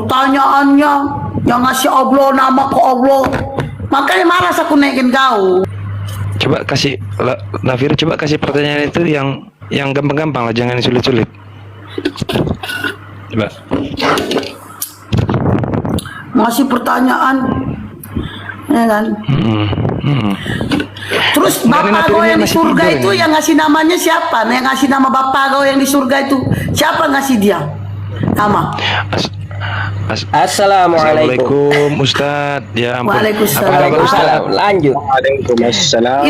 pertanyaannya yang ngasih Allah nama ke Allah. Makanya malas aku naikin kau. Coba kasih Nafir, coba kasih pertanyaan itu yang gampang-gampang lah, jangan sulit-sulit. Coba. Masih pertanyaan, ya kan? Terus bapak kau yang di surga itu yang ngasih namanya siapa? Yang ngasih nama bapak kau yang di surga itu siapa ngasih dia nama? Assalamualaikum Ustaz. Ya ampun. Waalaikumsalam. Lanjut. Waalaikumsalam.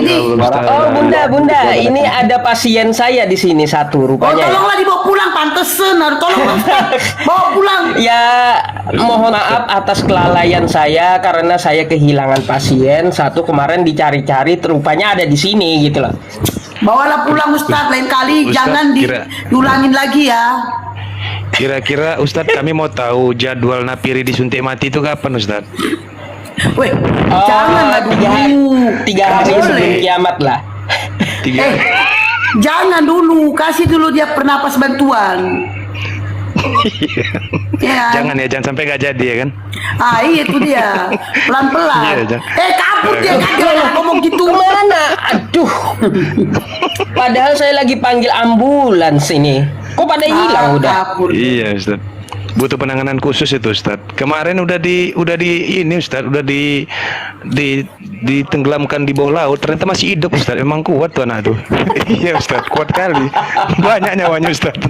Bunda, ini ada pasien saya di sini satu rupanya. Tolonglah dibawa pulang, pantesan. Tolong bawa pulang. Ya, mohon maaf atas kelalaian saya karena saya kehilangan pasien satu kemarin dicari-cari, rupanya ada di sini gitu loh. Bawalah pulang Ustaz, lain kali Ustaz, jangan diulangin lagi ya. Kira-kira Ustadz, kami mau tahu jadwal Napiri disuntik mati itu kapan Ustadz? Weh, janganlah dulu. 3 hari sebelum kiamat lah. Jangan dulu, kasih dulu dia pernapas bantuan. Ya. Jangan sampai nggak jadi ya kan? Itu dia, pelan-pelan. Kabur dia, kagak ngomong gitu. Kemana? Aduh. Padahal saya lagi panggil ambulans ini. Kok pada hilang udah? Kabur. Iya Ustadz. Butuh penanganan khusus itu Ustadz. Kemarin udah di ini Ustadz, udah ditenggelamkan di bawah laut, ternyata masih hidup Ustadz. Emang kuat tuh anak tuh. Iya Ustadz, kuat kali. Banyak nyawanya Ustadz.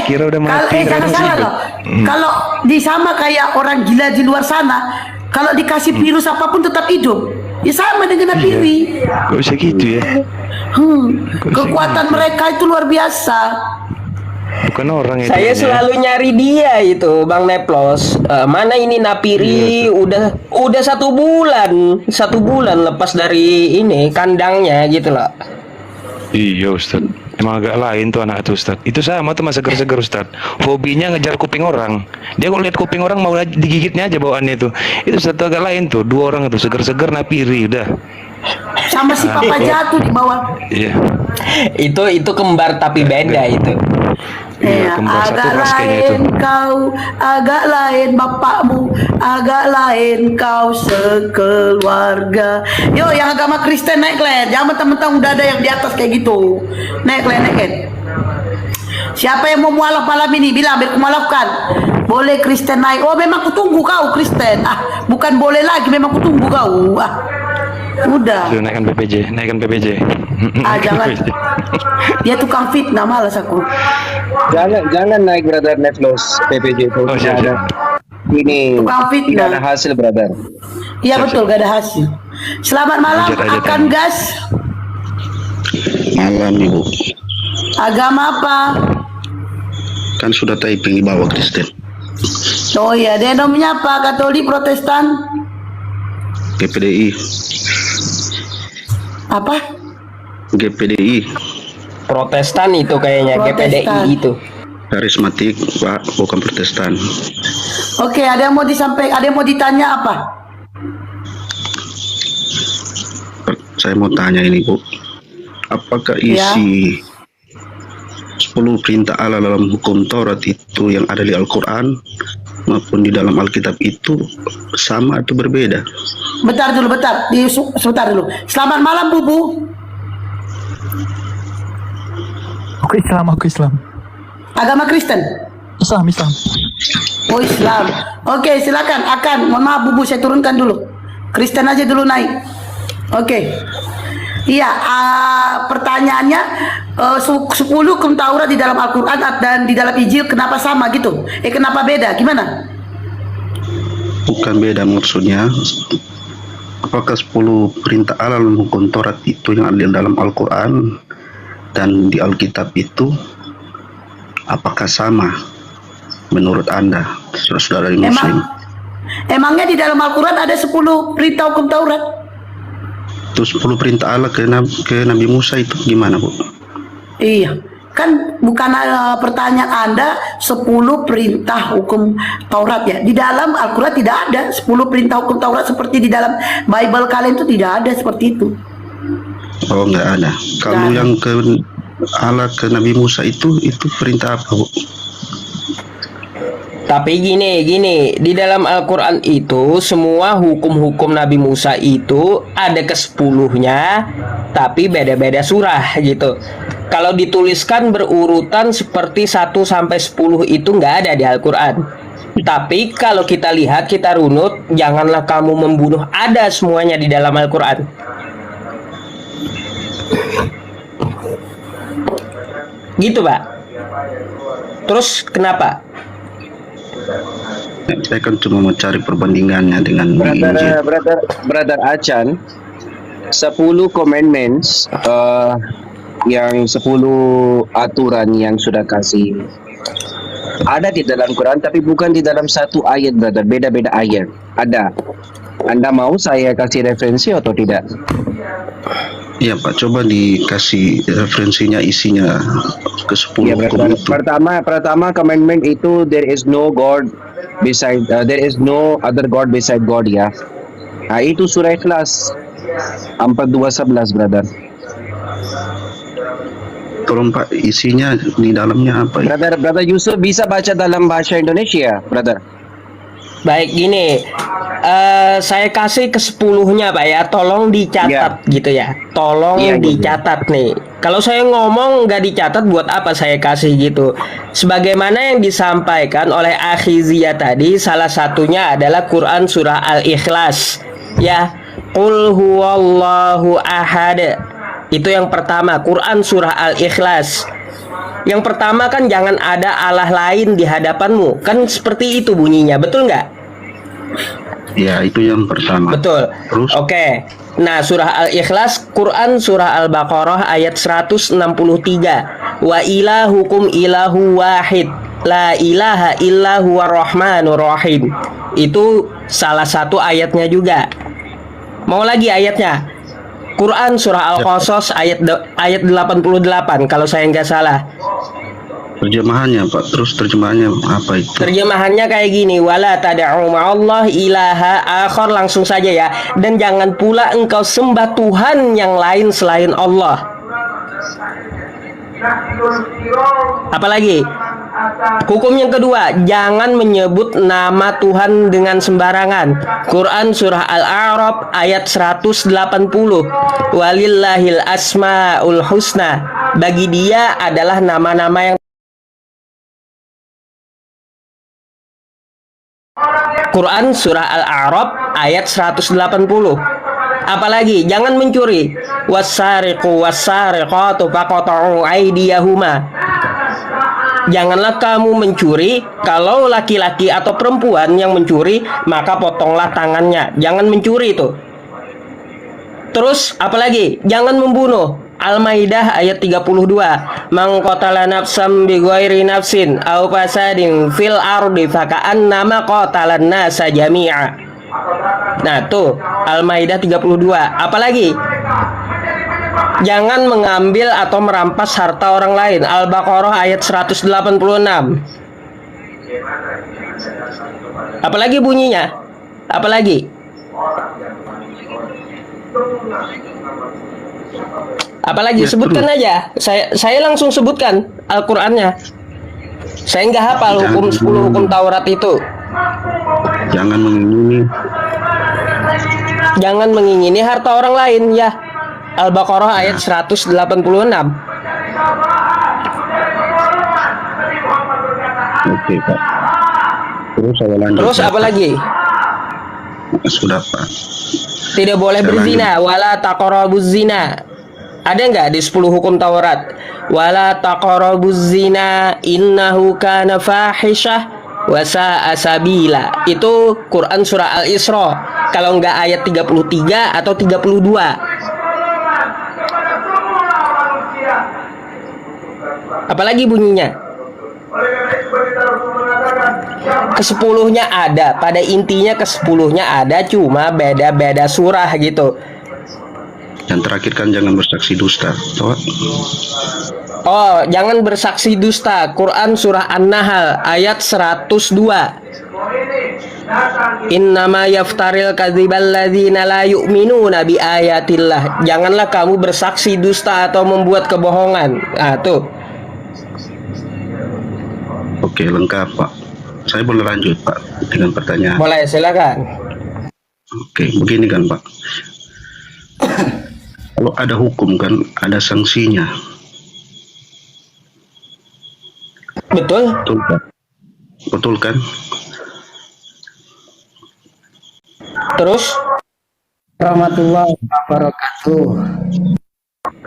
Kira udah mati. Jangan salah loh. Kalau sama kayak orang gila di luar sana, kalau dikasih virus apapun tetap hidup. Ya sama dengan Napiri. Gak bisa gitu ya. Kekuatan mereka itu luar biasa. Bukan orang itu. Saya selalu nyari dia itu, Bang Neplos. Mana ini Napiri? Udah 1 bulan lepas dari ini kandangnya gitu loh. Iya Ustadz. Emang agak lain tuh anak itu Ustadz. Itu sama tuh mas seger-seger Ustadz. Hobinya ngejar kuping orang. Dia kalau lihat kuping orang mau digigitnya aja bawaannya itu. Itu satu agak lain tuh. 2 orang itu seger-seger Napiri udah. Sama si papa jatuh di bawah. Iya. Itu kembar tapi beda itu. Agak lain kau, agak lain bapakmu, agak lain kau sekeluarga. Yo, yang agama Kristen naik len. Jangan mentang-mentang udah ada yang di atas kayak gitu. Naik len. Siapa yang mau mualaf malam ini? Bilang biar kumalafkan. Boleh Kristen naik. Oh, memang kutunggu kau Kristen. Bukan boleh lagi, memang kutunggu kau. Udah. Naikkan PPJ. Jangan. Dia tukang fitnah, malas aku. Jangan naik brother Neplos PPJ itu. Siap. Ini tukang fitnah. tidak ada hasil brother. Iya betul, gak ada hasil. Selamat malam akan gas. Malam Ibu. Agama apa? Kan sudah typing di bawah Kristen. Oh iya, dia namanya apa? Katolik, Protestan? GPDI. Apa? GPDI. Protestan itu kayaknya. Protestan. GPDI itu. Karismatik Pak, bukan Protestan. Oke, ada yang mau disampaikan, ada yang mau ditanya apa? Saya mau tanya ini Bu, apakah isi 10 perintah Allah dalam hukum Taurat itu yang ada di Al-Quran maupun di dalam Alkitab itu sama atau berbeda? Bentar dulu. Sebentar dulu. Selamat malam Bubu. Aku Islam. Agama Kristen? Islam. Oh Islam. Oke, silakan. Mohon maaf Bubu, saya turunkan dulu. Kristen aja dulu naik. Oke. Iya, pertanyaannya 10 hukum Taurat di dalam Al-Quran dan di dalam Injil kenapa sama gitu? Kenapa beda? Gimana? Bukan beda maksudnya. Apakah 10 perintah Allah dalam hukum Taurat itu yang ada di dalam Al-Quran dan di Alkitab itu apakah sama menurut Anda, saudara Muslim? Emangnya di dalam Al-Quran ada 10 perintah hukum Taurat? Itu 10 perintah Allah ke Nabi Musa itu gimana Bu? Iya, kan bukan pertanyaan Anda 10 perintah hukum Taurat ya. Di dalam Al-Quran tidak ada 10 perintah hukum Taurat seperti di dalam Bible kalian, itu tidak ada seperti itu. Oh, nggak ada. Kalau yang ke Allah ke Nabi Musa itu perintah apa Bu? Tapi gini, di dalam Al-Quran itu semua hukum-hukum Nabi Musa itu ada ke-10-nya, tapi beda-beda surah gitu. Kalau dituliskan berurutan seperti 1 sampai 10 itu nggak ada di Al-Quran. Tapi kalau kita lihat, kita runut, janganlah kamu membunuh, ada semuanya di dalam Al-Quran. Gitu, Pak. Terus kenapa? Saya kan cuma mencari perbandingannya dengan di Injil. Brother Achan, 10 commandments, yang 10 aturan yang sudah kasih ada di dalam Quran, tapi bukan di dalam satu ayat, brother. Beda-beda ayat. Ada. Anda mau saya kasih referensi atau tidak? Iya Pak, coba dikasih referensinya, isinya ke-10 Ya, hukum brother. itu. Pertama commandment itu there is no God beside, there is no other God beside God, ya. Nah, itu surah Ikhlas 42:11, brother. Tolong Pak, isinya di dalamnya apa ya? Brother Yusuf bisa baca dalam bahasa Indonesia, brother. Baik, gini, saya kasih ke-10-nya Pak ya, tolong dicatat gitu ya, tolong Iya, iya. dicatat nih. Kalau saya ngomong nggak dicatat, buat apa saya kasih gitu? Sebagaimana yang disampaikan oleh Akhizia tadi, salah satunya adalah Quran surah Al-Ikhlas ya, Qul huwallahu ahad. Itu yang pertama, Quran surah Al-Ikhlas. Yang pertama kan jangan ada Allah lain di hadapanmu. Kan seperti itu bunyinya, betul nggak? Ya, itu yang pertama. Betul. Terus? Oke. Nah, surah Al-Ikhlas, Quran surah Al-Baqarah ayat 163. Wa ilahukum ilahu wahid. La ilaha illa huwa rahmanur rahim. Itu salah satu ayatnya juga. Mau lagi ayatnya? Quran surah Al-Qasas ayat 88 kalau saya nggak salah. Terjemahannya Pak, terus terjemahannya apa itu? Terjemahannya kayak gini, wala tad'u ma'allah ilaha akhar, langsung saja ya. Dan jangan pula engkau sembah Tuhan yang lain selain Allah. Apalagi? Hukum yang kedua, jangan menyebut nama Tuhan dengan sembarangan. Quran surah Al-A'raf ayat 180. Walillahil asmaul husna. Bagi dia adalah nama-nama yang Quran surah Al-A'raf ayat 180. Apalagi jangan mencuri. Wasariqu wasariqatu faqata'u aydiyahuma. Janganlah kamu mencuri. Kalau laki-laki atau perempuan yang mencuri, maka potonglah tangannya. Jangan mencuri itu. Terus apalagi? Jangan membunuh. Al-Maidah ayat 32. Man qatala nafsan bighairi nafsin aw fasadin fil ardi faka'annama qatalan nasa jami'a. Nah, tuh Al-Maidah 32. Apalagi? Jangan mengambil atau merampas harta orang lain. Al-Baqarah ayat 186. Apalagi bunyinya? Apalagi? Apalagi? Ya, Sebutkan aja. Saya langsung sebutkan Al-Qur'annya. Saya nggak hafal hukum 10 hukum Taurat itu. Jangan mengingini. Jangan mengingini harta orang lain ya. Al-Baqarah ayat 186. Oke Pak. Terus saya lanjut. Terus apa lagi? Sudah Pak. Tidak boleh berzina, wala taqrabuz zina. Ada nggak di 10 hukum Taurat? Wala taqrabuz zina innahu kana fahisyah wa sa'a sabila. Itu Quran surah Al-Isra. Kalau nggak ayat 33 atau 32. Apalagi bunyinya? Ke-10-nya ada, pada intinya ke-10-nya ada, cuma beda-beda surah gitu. Yang terakhir kan jangan bersaksi dusta. Toh? Oh, jangan bersaksi dusta. Quran surah An-Nahl ayat 102. Innama yaftaril kadzibal ladzina la yu'minuna bi ayatillah. Janganlah kamu bersaksi dusta atau membuat kebohongan. Ah, tuh. Oke, lengkap Pak. Saya boleh lanjut Pak dengan pertanyaan. Boleh, silakan. Oke, begini kan Pak. Kalau ada hukum kan ada sanksinya. Betul? Betul Pak? Betul kan? Terus? Warahmatullahi wabarakatuh.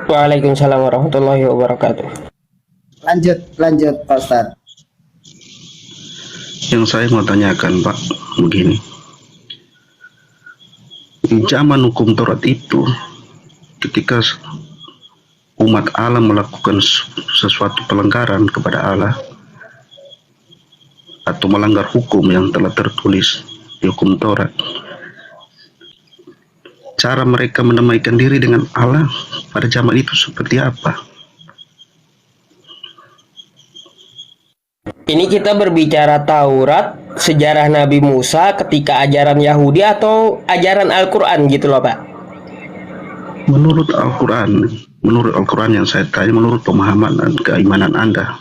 Waalaikumsalam warahmatullahi wabarakatuh. Lanjut Pak Ustadz. Yang saya mau tanyakan Pak, begini. Di zaman hukum Taurat itu, ketika umat Allah melakukan sesuatu pelanggaran kepada Allah atau melanggar hukum yang telah tertulis di hukum Taurat, cara mereka mendamaikan diri dengan Allah pada zaman itu seperti apa? Ini kita berbicara Taurat, sejarah Nabi Musa ketika ajaran Yahudi atau ajaran Al-Quran gitu loh Pak? Menurut Al-Quran yang saya tanya, menurut pemahaman dan keimanan Anda.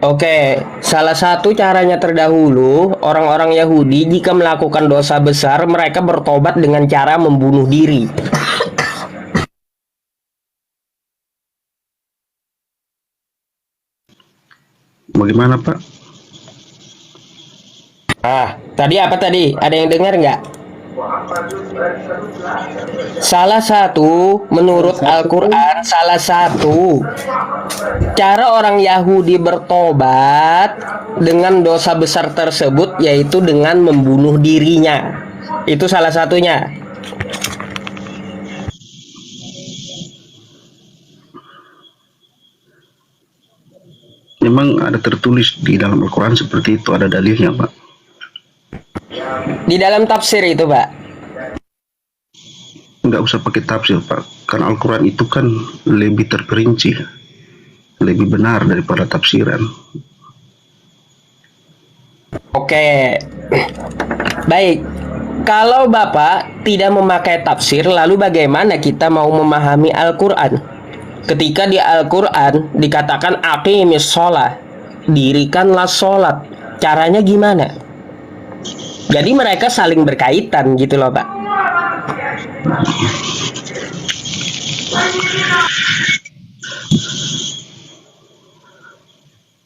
Oke, salah satu caranya terdahulu, orang-orang Yahudi jika melakukan dosa besar, mereka bertobat dengan cara membunuh diri. Bagaimana Pak? Tadi apa tadi? Ada yang dengar nggak? Salah satu, menurut Al-Quran, salah satu cara orang Yahudi bertobat dengan dosa besar tersebut yaitu dengan membunuh dirinya. Itu salah satunya. Memang ada tertulis di dalam Al-Quran seperti itu, ada dalilnya Pak? Di dalam tafsir itu Pak. Nggak usah pakai tafsir Pak, karena Al-Quran itu kan lebih terperinci, lebih benar daripada tafsiran. Oke, baik. Kalau Bapak tidak memakai tafsir, lalu bagaimana kita mau memahami Al-Quran? Ketika di Al-Quran dikatakan aqimis sholat, dirikanlah sholat. Caranya gimana? Jadi mereka saling berkaitan gitu loh Pak.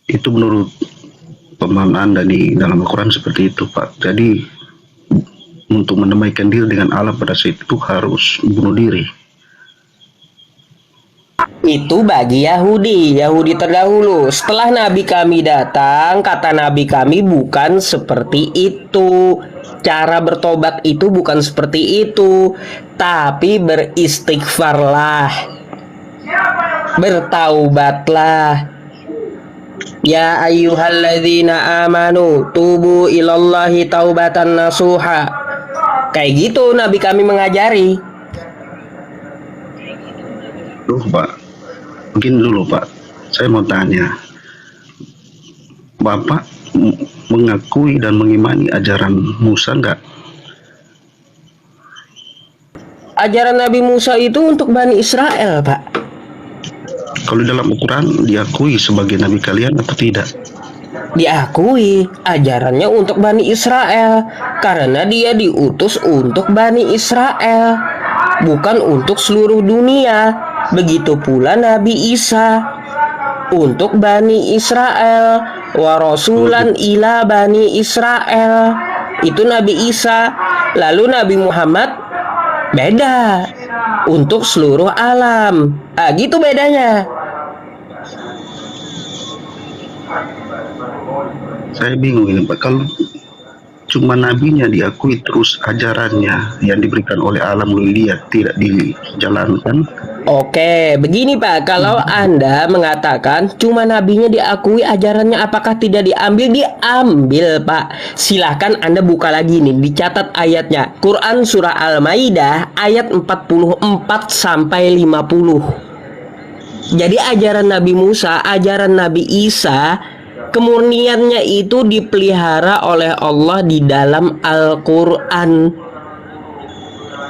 Itu menurut pemahaman Anda di dalam Al-Quran seperti itu Pak. Jadi untuk mendamaikan diri dengan Allah pada saat itu harus bunuh diri. Itu bagi Yahudi terdahulu. Setelah Nabi kami datang, kata Nabi kami bukan seperti itu. Cara bertobat itu bukan seperti itu, tapi beristighfarlah, bertaubatlah. Ya ayyuhalladzina amanu tubu ilallahi taubatan nasuha. Kayak gitu Nabi kami mengajari. Pak, mungkin dulu Pak, saya mau tanya, Bapak mengakui dan mengimani ajaran Musa nggak? Ajaran Nabi Musa itu untuk Bani Israel Pak. Kalau dalam Al-Quran diakui sebagai nabi kalian atau tidak? Diakui ajarannya untuk Bani Israel, karena dia diutus untuk Bani Israel, bukan untuk seluruh dunia. Begitu pula Nabi Isa untuk Bani Israel, wa rasulan ila Bani Israel. Itu Nabi Isa. Lalu Nabi Muhammad beda, untuk seluruh alam. Gitu bedanya. Saya bingung ini Pak, kalau cuma nabinya diakui terus ajarannya yang diberikan oleh Allah melalui dia tidak dijalankan. Oke, begini Pak, kalau Anda mengatakan cuma nabinya diakui ajarannya apakah tidak diambil? Diambil Pak. Silahkan Anda buka lagi nih, dicatat ayatnya. Quran Surah Al-Maidah ayat 44 sampai 50. Jadi ajaran Nabi Musa, ajaran Nabi Isa, kemurniannya itu dipelihara oleh Allah di dalam Al-Quran.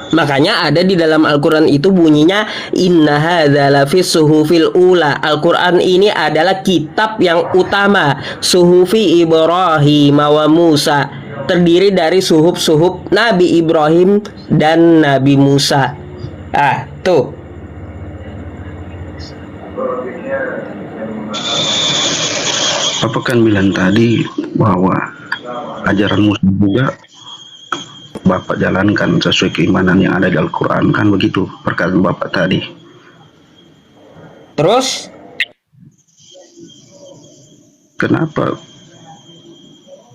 Makanya ada di dalam Al-Quran itu bunyinya inna hadza lafis suhufil ula. Al-Quran ini adalah kitab yang utama, suhufi Ibrahim wa Musa, terdiri dari suhuf-suhuf Nabi Ibrahim dan Nabi Musa. Tuh. Bapak kan bilang tadi bahwa ajaran Musa juga Bapak jalankan sesuai keimanan yang ada di Al-Quran, kan begitu perkataan Bapak tadi. Terus Kenapa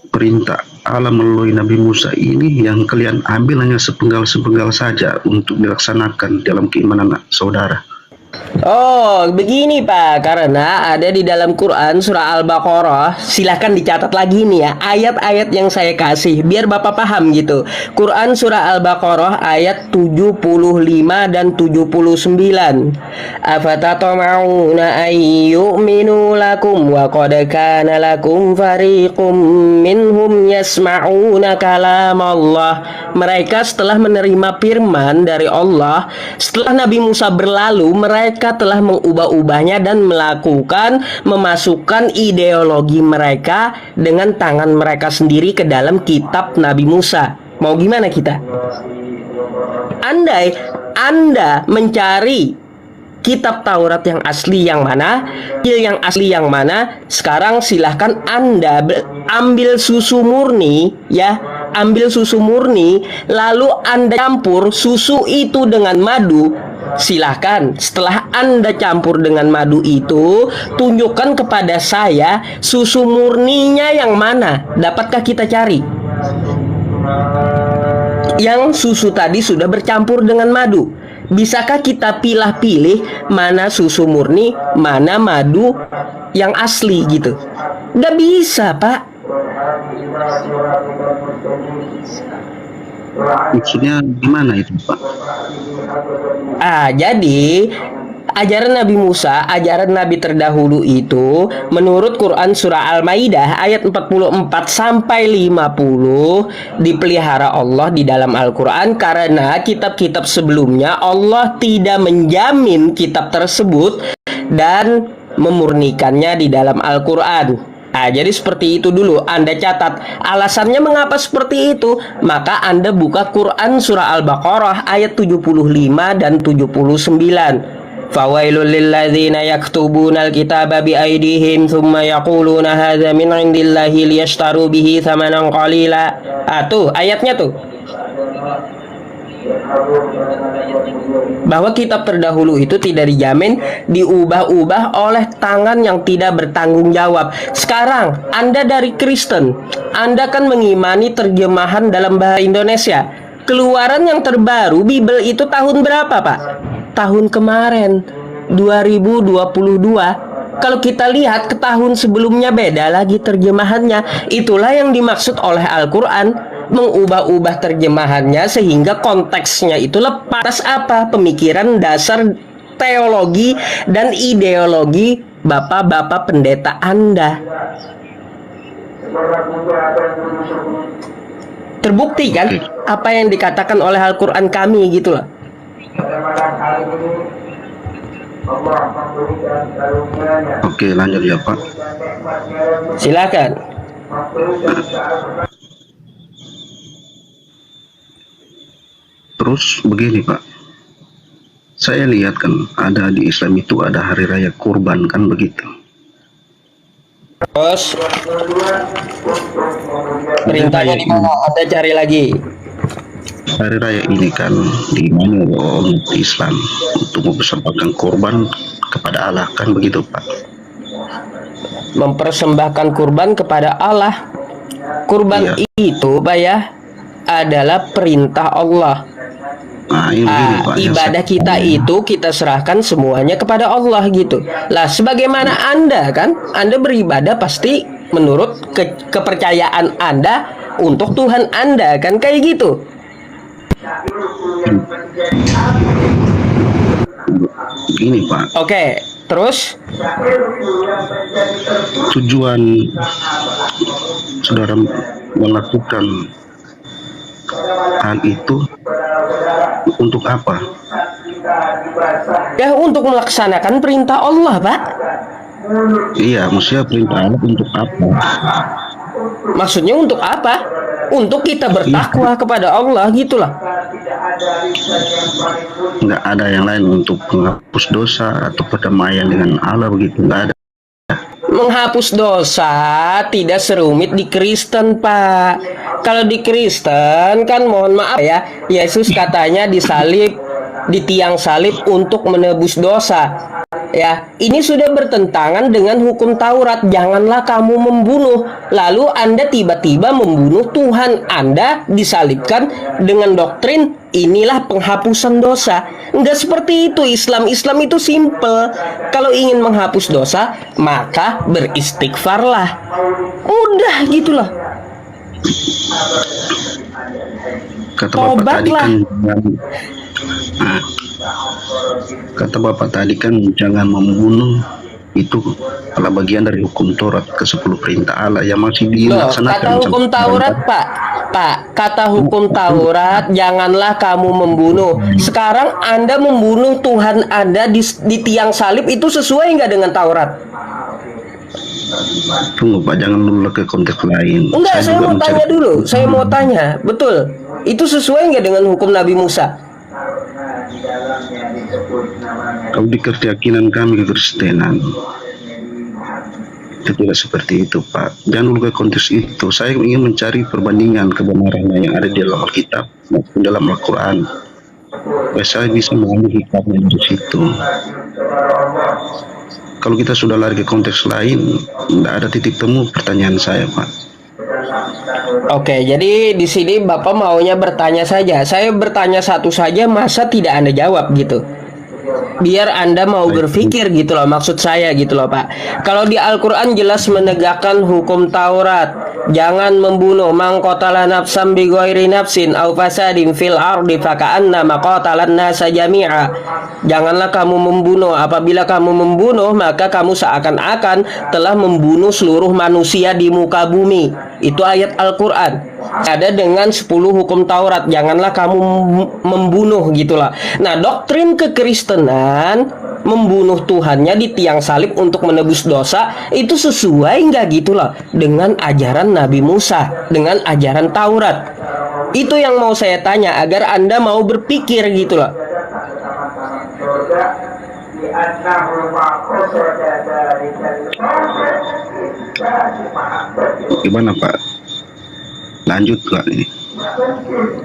perintah Allah melalui Nabi Musa ini yang kalian ambil hanya sepenggal-sepenggal saja untuk dilaksanakan dalam keimanan saudara? Oh, begini Pak, karena ada di dalam Quran surah Al-Baqarah. Silahkan dicatat lagi nih ya, ayat-ayat yang saya kasih biar Bapak paham gitu. Quran surah Al-Baqarah ayat 75 dan 79. Afatatama'una ayyu'minu lakum wa qad kana lakum fariqum minhum yasma'una kalam Allah. Mereka setelah menerima firman dari Allah, setelah Nabi Musa berlalu, mereka telah mengubah-ubahnya dan memasukkan ideologi mereka dengan tangan mereka sendiri ke dalam kitab Nabi Musa. Mau gimana kita? Andai Anda mencari kitab Taurat yang asli yang mana, yang asli yang mana, sekarang silahkan Anda ambil susu murni ya, ambil susu murni, lalu Anda campur susu itu dengan madu. Silahkan setelah Anda campur dengan madu itu, tunjukkan kepada saya susu murninya yang mana. Dapatkah kita cari? Yang susu tadi sudah bercampur dengan madu. Bisakah kita pilih-pilih mana susu murni, mana madu yang asli gitu? Nggak bisa, Pak. Maksudnya gimana itu, Pak? Jadi ajaran Nabi Musa, ajaran Nabi terdahulu itu menurut Quran surah Al-Maidah ayat 44 sampai 50 dipelihara Allah di dalam Al-Quran karena kitab-kitab sebelumnya Allah tidak menjamin kitab tersebut dan memurnikannya di dalam Al-Quran. Jadi seperti itu dulu Anda catat. Alasannya mengapa seperti itu? Maka Anda buka Quran surah Al-Baqarah ayat 75 dan 79. Fawailul lilladzina yaktubuna alkitaba biaydihim thumma yaquluna hadza min indillahi liyashtaru bihi thamanan qalila. Tuh ayatnya tuh. Bahwa kitab terdahulu itu tidak dijamin diubah-ubah oleh tangan yang tidak bertanggung jawab. Sekarang Anda dari Kristen, Anda kan mengimani terjemahan dalam bahasa Indonesia. Keluaran yang terbaru Bible itu tahun berapa, Pak? Tahun kemarin 2022. Kalau kita lihat ke tahun sebelumnya beda lagi terjemahannya. Itulah yang dimaksud oleh Al-Quran, mengubah-ubah terjemahannya sehingga konteksnya itu lepas apa? Pemikiran dasar teologi dan ideologi bapak-bapak pendeta Anda. Terbukti kan apa yang dikatakan oleh Al-Quran kami gitu loh. Oke, lanjut ya, Pak. Silakan. Terus begini, Pak, saya lihat kan ada di Islam itu ada hari raya kurban kan begitu. Terus perintahnya di mana? Anda cari lagi. Hari raya ini kan diimani oleh umat Islam untuk mempersembahkan kurban kepada Allah kan begitu, Pak. Mempersembahkan kurban kepada Allah. Kurban itu, Pak ya, adalah perintah Allah. Ini begini, Pak, ibadah kita itu kita serahkan semuanya kepada Allah gitu. Lah sebagaimana Anda kan, Anda beribadah pasti menurut kepercayaan Anda untuk Tuhan Anda kan kayak gitu. Begini, Pak. Oke, terus Tujuan saudara melakukan hal itu Untuk apa? Ya untuk melaksanakan perintah Allah, Pak. Iya, maksudnya perintah Allah untuk apa? Maksudnya untuk apa? Untuk kita bertakwa kepada Allah gitulah. Nggak ada yang lain untuk menghapus dosa atau perdamaian dengan Allah begitu, nggak ada. Menghapus dosa tidak serumit di Kristen, Pak. Kalau di Kristen kan mohon maaf ya, Yesus katanya disalib, di tiang salib untuk menebus dosa. Ya, ini sudah bertentangan dengan hukum Taurat. Janganlah kamu membunuh. Lalu Anda tiba-tiba membunuh Tuhan Anda, disalibkan dengan doktrin inilah penghapusan dosa. Enggak seperti itu Islam. Islam itu simple. Kalau ingin menghapus dosa, maka beristighfarlah. Udah gitulah. Kata Bapak tadi Tobatlah. kan nah, kata Bapak tadi kan jangan membunuh, itu adalah bagian dari hukum Taurat ke-10 perintah Allah yang masih Loh, dilaksanakan. kata hukum sampai Taurat, sekarang. Pak, kata hukum Taurat, janganlah kamu membunuh. Sekarang Anda membunuh Tuhan Anda di tiang salib, itu sesuai nggak dengan Taurat? Tunggu Pak, jangan dulu ke konteks lain. Enggak, saya juga mau mencari- tanya dulu. Saya mau tanya, betul. Itu sesuai nggak dengan hukum Nabi Musa? Kalau di keyakinan kami kekristenan itu tidak seperti itu Pak. Jangan dulu ke konteks itu. Saya ingin mencari perbandingan kebenaran yang ada di dalam Alkitab maupun dalam Al-Quran. Supaya saya bisa mengambil hikmahnya dari situ. Kalau kita sudah lari ke konteks lain, tidak ada titik temu pertanyaan saya Pak. Oke, jadi di sini Bapak maunya bertanya saja. Saya bertanya satu saja, masa tidak Anda jawab gitu? Biar Anda mau berpikir gitu loh, maksud saya gitu loh Pak. Kalau di Al-Quran jelas menegakkan hukum Taurat, jangan membunuh, man qatala nafsan bighairi nafsin aw fasadin fil ardi faka'annama qatalan nasa jami'a. Janganlah kamu membunuh. Apabila kamu membunuh, maka kamu seakan-akan telah membunuh seluruh manusia di muka bumi. Itu ayat Al-Quran. Ada dengan 10 hukum Taurat. Janganlah kamu membunuh gitulah. Nah, doktrin kekristenan membunuh Tuhannya di tiang salib untuk menebus dosa itu sesuai nggak gitulah dengan ajaran Nabi Musa, dengan ajaran Taurat. Itu yang mau saya tanya agar Anda mau berpikir gitulah. Gimana Pak? Lanjut Pak ini.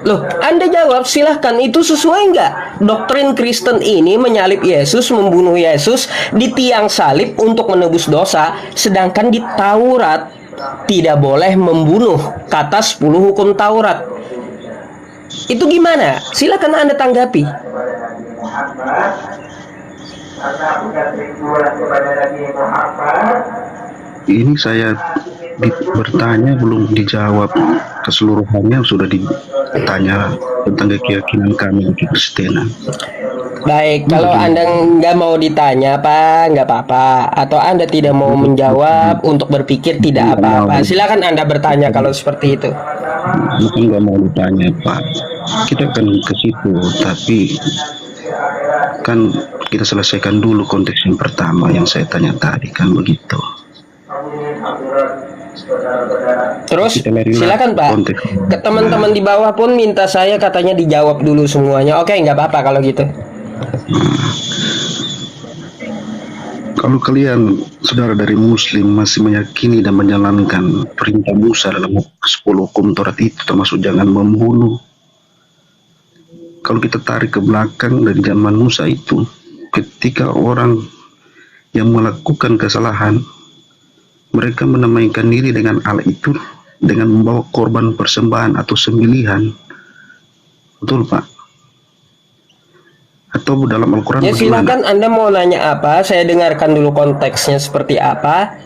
Loh, Anda jawab silahkan, itu sesuai nggak? Doktrin Kristen ini menyalib Yesus, membunuh Yesus di tiang salib untuk menebus dosa, sedangkan di Taurat tidak boleh membunuh, kata 10 hukum Taurat. Itu gimana? Silahkan Anda tanggapi. Ini saya bertanya belum dijawab keseluruhannya, sudah ditanya tentang keyakinan kami di Kristenan. Baik, kalau Anda nggak mau ditanya, Pak, nggak apa-apa. Atau Anda tidak mau menjawab untuk berpikir, tidak apa-apa. Silakan Anda bertanya kalau seperti itu. Bukan nggak mau ditanya Pak, kita akan ke situ, tapi kan kita selesaikan dulu konteks yang pertama yang saya tanya tadi, kan begitu. Terus Kita lari silakan Pak. konteks. Ke teman-teman di bawah pun minta saya katanya dijawab dulu semuanya. Oke, nggak apa-apa kalau gitu. Kalau kalian saudara dari Muslim masih meyakini dan menjalankan perintah Musa dalam 10 hukum Taurat itu, termasuk jangan membunuh. Kalau kita tarik ke belakang dari zaman Musa itu, ketika orang yang melakukan kesalahan, mereka menamaikan diri dengan Allah itu dengan membawa korban persembahan atau sembelihan. Betul Pak? Atau dalam Al-Quran Ya silakan Anda mau nanya apa, saya dengarkan dulu konteksnya seperti apa,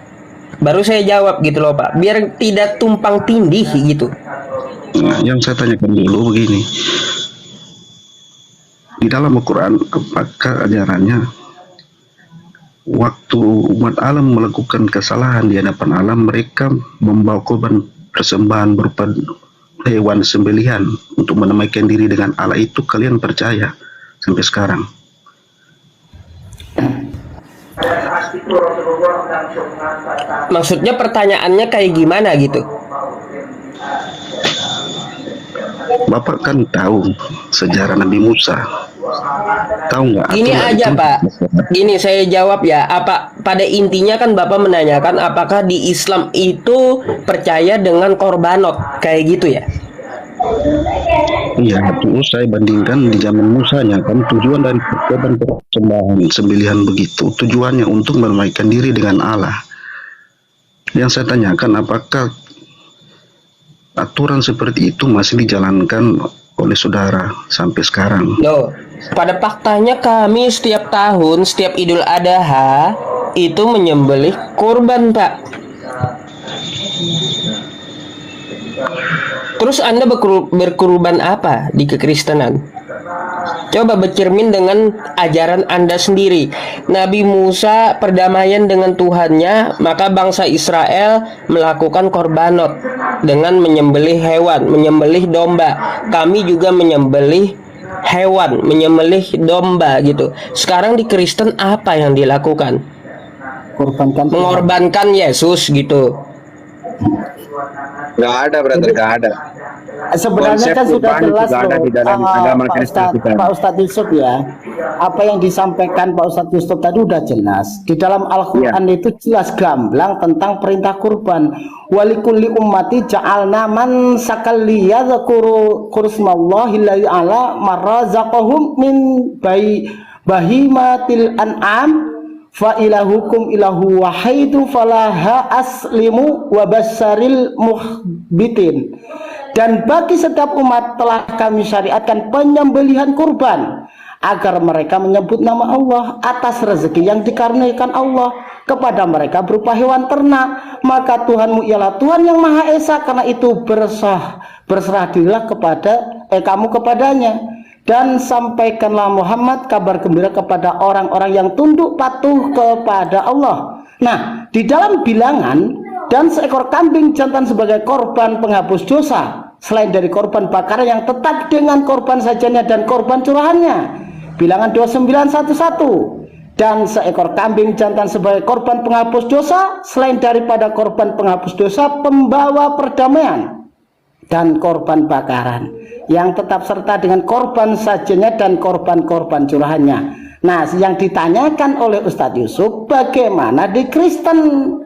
baru saya jawab gitu loh Pak, biar tidak tumpang tindih gitu. Nah, yang saya tanyakan dulu begini, di dalam Al-Quran apakah ajarannya waktu umat alam melakukan kesalahan di hadapan alam, mereka membawa korban persembahan berupa hewan sembelihan untuk menamaikan diri dengan Allah itu kalian percaya sampai sekarang? Maksudnya pertanyaannya kayak gimana gitu? Bapak kan tahu sejarah Nabi Musa. Tahu nggak? Gini atau nggak aja itu? Pak, gini saya jawab ya. Apa pada intinya kan Bapak menanyakan apakah di Islam itu percaya dengan korbanot kayak gitu ya? Iya, itu saya bandingkan di zaman Musanya kan tujuan dari korban persembahan sembelihan begitu tujuannya untuk menamaikan diri dengan Allah. Yang saya tanyakan apakah aturan seperti itu masih dijalankan oleh saudara sampai sekarang? Loh, pada faktanya kami setiap tahun, setiap Idul Adha itu menyembelih kurban, Pak. Terus Anda berkurban apa di kekristenan? Coba bercermin dengan ajaran Anda sendiri. Nabi Musa perdamaian dengan Tuhannya, maka bangsa Israel melakukan korbanot dengan menyembelih hewan, menyembelih domba. Kami juga menyembelih hewan, menyembelih domba gitu. Sekarang di Kristen apa yang dilakukan? Korbankan Mengorbankan Yesus gitu. Nggak ada, brother, nggak ada. Sebenarnya Konsep kan sudah kurban jelas juga ada loh, di dalam agama Pak Kristen Ustadz, kita. Pak Ustadz Yusuf ya. Apa yang disampaikan Pak Ustadz Yusuf tadi udah jelas. Di dalam Al-Quran itu jelas gamblang tentang perintah kurban. Walikulli ummati ja'alna man sakalliya zakuru kursmallahi ala marrazaqahum min bahimatil an'am fa ilahukum ilahu wahidu falaha aslimu wa basyaril muhbitin. Dan bagi setiap umat telah kami syariatkan penyembelihan kurban agar mereka menyebut nama Allah atas rezeki yang dikaruniakan Allah kepada mereka berupa hewan ternak. Maka Tuhanmu ialah Tuhan yang Maha Esa, karena itu berserah dirilah kamu kepadanya. Dan sampaikanlah Muhammad kabar gembira kepada orang-orang yang tunduk patuh kepada Allah. Nah, di dalam bilangan dan seekor kambing jantan sebagai korban penghapus dosa selain dari korban bakaran yang tetap dengan korban sajiannya dan korban curahannya. Bilangan 2911. Dan seekor kambing jantan sebagai korban penghapus dosa selain daripada korban penghapus dosa pembawa perdamaian dan korban bakaran yang tetap serta dengan korban sajiannya dan korban-korban curahannya. Nah, yang ditanyakan oleh Ustadz Yusuf, bagaimana di Kristen?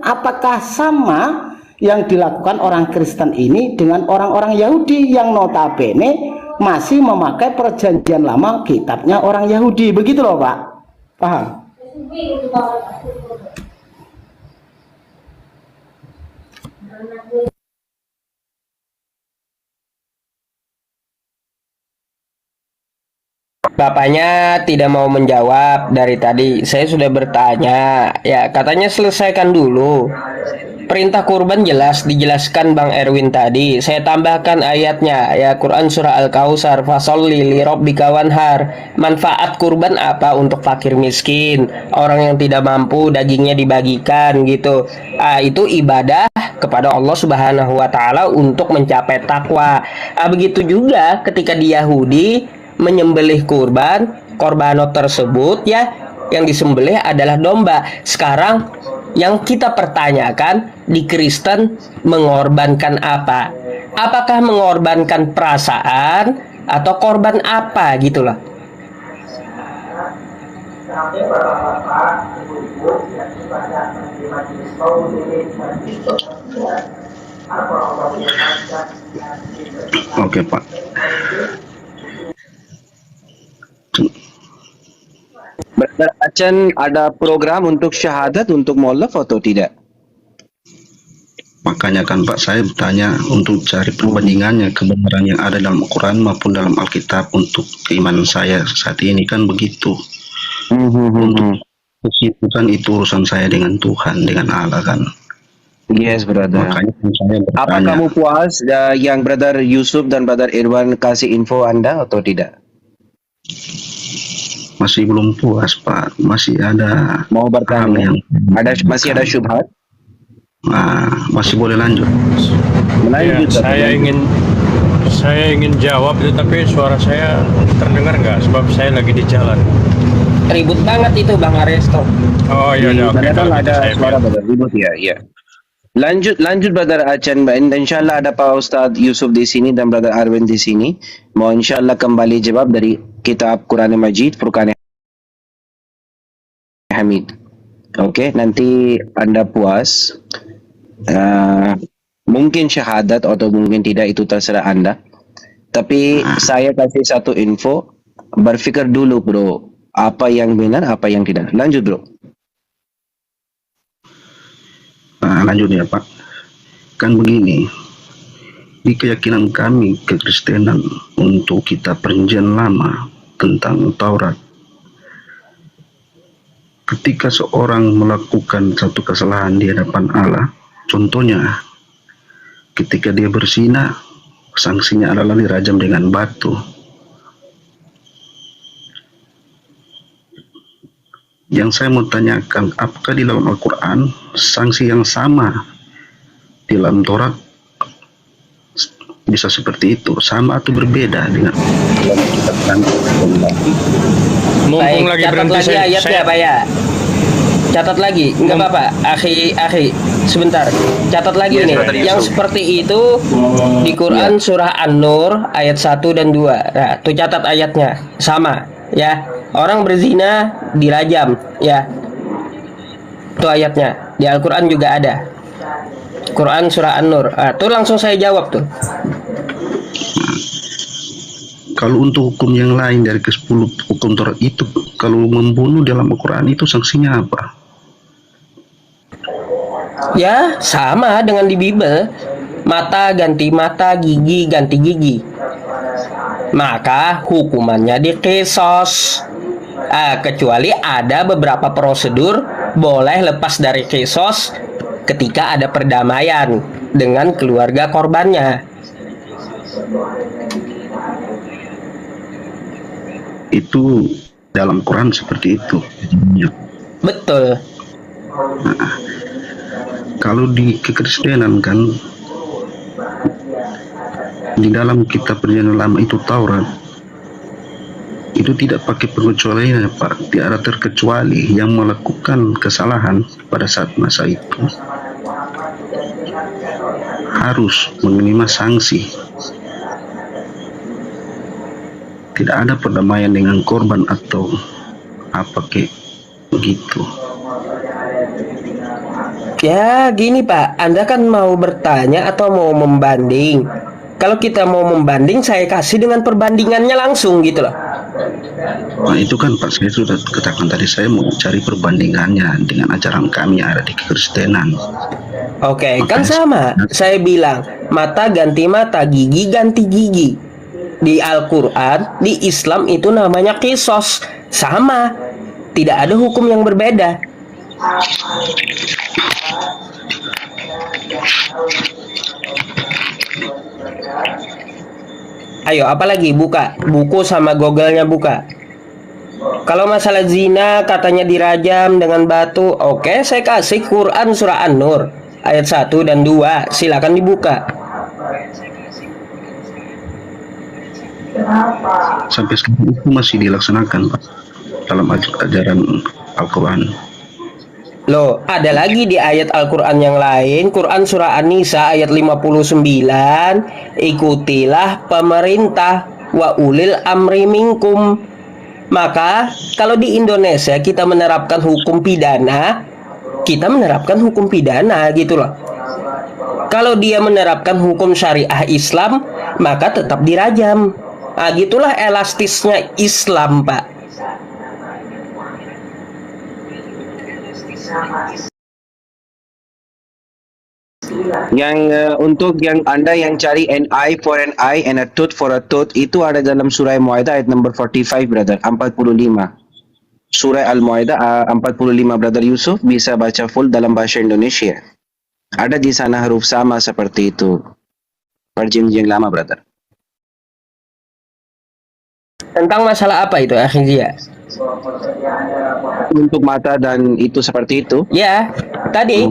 Apakah sama yang dilakukan orang Kristen ini dengan orang-orang Yahudi yang notabene masih memakai perjanjian lama, kitabnya orang Yahudi? Begitu loh, Pak. Paham? Bapaknya tidak mau menjawab dari tadi. Saya sudah bertanya, ya katanya selesaikan dulu. Perintah kurban jelas dijelaskan Bang Erwin tadi. Saya tambahkan ayatnya, ya Quran surah Al-Kautsar, fasholli li rabbika wanhar. Manfaat kurban apa untuk fakir miskin, orang yang tidak mampu dagingnya dibagikan gitu. Itu ibadah kepada Allah Subhanahu wa taala untuk mencapai takwa. Begitu juga ketika di Yahudi menyembelih korbanot tersebut ya, yang disembelih adalah domba. Sekarang yang kita pertanyakan, di Kristen mengorbankan apa? Apakah mengorbankan perasaan atau korban apa gitu loh? Oke, Pak. Brother Achan, ada program untuk syahadat untuk mualaf atau tidak? Makanya kan Pak, saya bertanya untuk cari perbandingannya kebenaran yang ada dalam Al-Quran maupun dalam Alkitab untuk keimanan saya saat ini kan begitu. Untuk bukan itu urusan saya dengan Tuhan, dengan Allah kan. Yes, brother. Makanya kan saya bertanya. Apa kamu puas yang Brother Yusuf dan Brother Irwan kasih info Anda atau tidak? Masih belum puas Pak, masih ada Mau bertanya? Masih ada syubhat? masih boleh lanjut. Ya, Melanjut. saya ingin Saya ingin jawab itu, tapi suara saya terdengar nggak? Sebab saya lagi di jalan. Ribut banget itu Bang Aresto. Oh iya, Di oke. mana Kalau gitu ada saya suara biar. brother ribut ya, iya. Lanjut brother Acan, dan insyaallah ada Pak Ustadz Yusuf di sini dan brother Arwin di sini. Mau insyaallah kembali jawab dari kitab Quran Majid Furqan Hamid. Oke, nanti Anda puas. Mungkin syahadat atau mungkin tidak, itu terserah Anda. Tapi saya kasih satu info, berpikir dulu bro, apa yang benar, apa yang tidak. Lanjut bro. Lanjut ya Pak. Kan begini, di keyakinan kami kekristenan untuk kitab perjanjian lama tentang Taurat, ketika seorang melakukan satu kesalahan di hadapan Allah, contohnya ketika dia berzina, sanksinya adalah dirajam dengan batu. Yang saya mau tanyakan, apakah di dalam Al-Quran sanksi yang sama di dalam Taurat bisa seperti itu, sama atau berbeda dengan dalam kitab Mumpung Baik, lagi catat berhenti lagi ayatnya Pak ya. Catat lagi, enggak apa-apa. Akhi, sebentar. Catat lagi nih. Yang seperti itu di Quran surah An-Nur ayat 1 dan 2. Nah, tuh catat ayatnya. Sama, ya. Orang berzina dirajam, ya. Tuh ayatnya. Di Al-Quran juga ada. Quran surah An-Nur. Nah, tuh langsung saya jawab tuh. Kalau untuk hukum yang lain dari ke-10 hukum Taurat itu, kalau membunuh dalam Al-Quran itu sanksinya apa? Ya, sama dengan di Bible. Mata ganti mata, gigi ganti gigi. Maka hukumannya dikisos. Kecuali ada beberapa prosedur boleh lepas dari kisos ketika ada perdamaian dengan keluarga korbannya. Itu dalam Quran seperti itu. Betul. Kalau di kekristenan kan, di dalam kitab perjanjian lama itu Taurat, itu tidak pakai pengecualian Pak. Tidak terkecuali yang melakukan kesalahan pada saat masa itu harus menerima sanksi. Tidak ada perdamaian dengan korban atau apa kayak begitu. Ya, gini Pak, Anda kan mau bertanya atau mau membanding? Kalau kita mau membanding, saya kasih dengan perbandingannya langsung gitu loh. Nah itu kan Pak, saya sudah katakan tadi, saya mau cari perbandingannya dengan ajaran kami yang ada di kekristenan. Oke, kan sama. Saya bilang, mata ganti mata, gigi ganti gigi. Di Al-Quran, di Islam itu namanya kisos. Sama. Tidak ada hukum yang berbeda. Ayo, apalagi buka buku sama Google-nya buka. Kalau masalah zina katanya dirajam dengan batu, oke, saya kasih Quran surah An-Nur ayat 1 dan 2. Silakan dibuka. Sampai sekarang itu masih dilaksanakan Pak dalam ajaran Al-Quran. Loh, ada lagi di ayat Al-Quran yang lain, Quran surah An-Nisa ayat 59, ikutilah pemerintah wa ulil amri minkum. Maka, kalau di Indonesia kita menerapkan hukum pidana, kita menerapkan hukum pidana gitu loh. Kalau dia menerapkan hukum syariah Islam, maka tetap dirajam. Nah, gitulah elastisnya Islam, Pak. Yang untuk yang Anda yang cari an eye for an eye and a tooth for a tooth, itu ada dalam surah Al-Maidah ayat number 45 brother, 45. Surah Al-Maidah 45 brother Yusuf, bisa baca full dalam bahasa Indonesia. Ada di sana huruf sama seperti itu. Perjanjian lama brother. Tentang masalah apa itu, Akhirnya? Untuk mata dan itu seperti itu. Ya, tadi.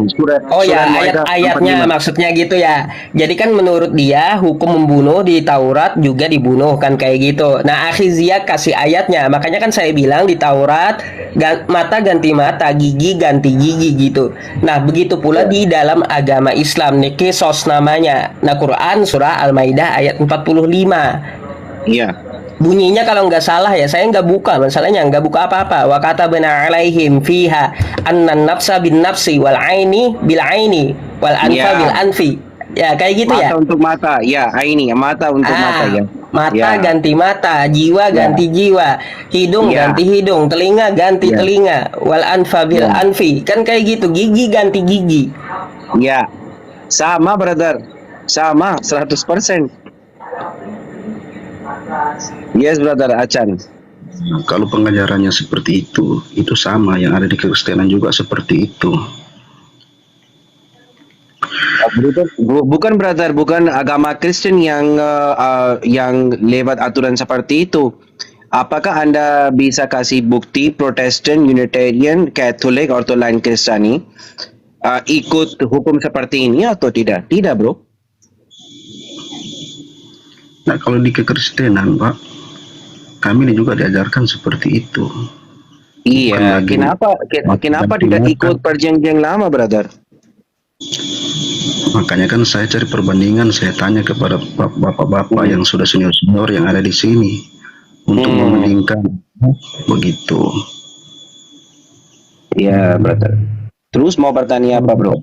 Oh ya, ayat-ayatnya maksudnya gitu ya. Jadi kan menurut dia hukum membunuh di Taurat juga dibunuh kan kayak gitu. Nah, Akhizia kasih ayatnya. Makanya kan saya bilang di Taurat mata ganti mata, gigi ganti gigi gitu. Nah, begitu pula di dalam agama Islam nih, kisos namanya. Nah, Quran surah Al-Maidah ayat 45. Iya. Bunyinya kalau nggak salah ya, saya nggak buka, masalahnya nggak buka apa-apa. Wa katabna alaihim fiha annan nafsa bin nafsi wal aini bil aini wal anfa bil anfi. Ya kayak gitu mata ya. Untuk mata, ya ini mata untuk mata ya. Mata ganti mata, jiwa ganti jiwa, hidung ganti hidung, telinga ganti telinga, wal anfa bil anfi. Kan kayak gitu, gigi ganti gigi. Ya. Sama brother. Sama 100%. Yes brother Acan. Kalau pengajarannya seperti itu sama yang ada di Kekristenan juga seperti itu. Bukan brother, bukan agama Kristen yang lewat aturan seperti itu. Apakah Anda bisa kasih bukti Protestan, Unitarian, Katolik, atau lain Kristiani ikut hukum seperti ini atau tidak? Tidak bro. Nah, kalau di Kekristenan, Pak, kami ini juga diajarkan seperti itu. Iya, kenapa tidak ikut perjanjian lama, brother? Makanya kan saya cari perbandingan, saya tanya kepada bapak-bapak yang sudah senior-senior yang ada di sini untuk membandingkan begitu. Iya, brother. Terus mau bertanya apa, bro?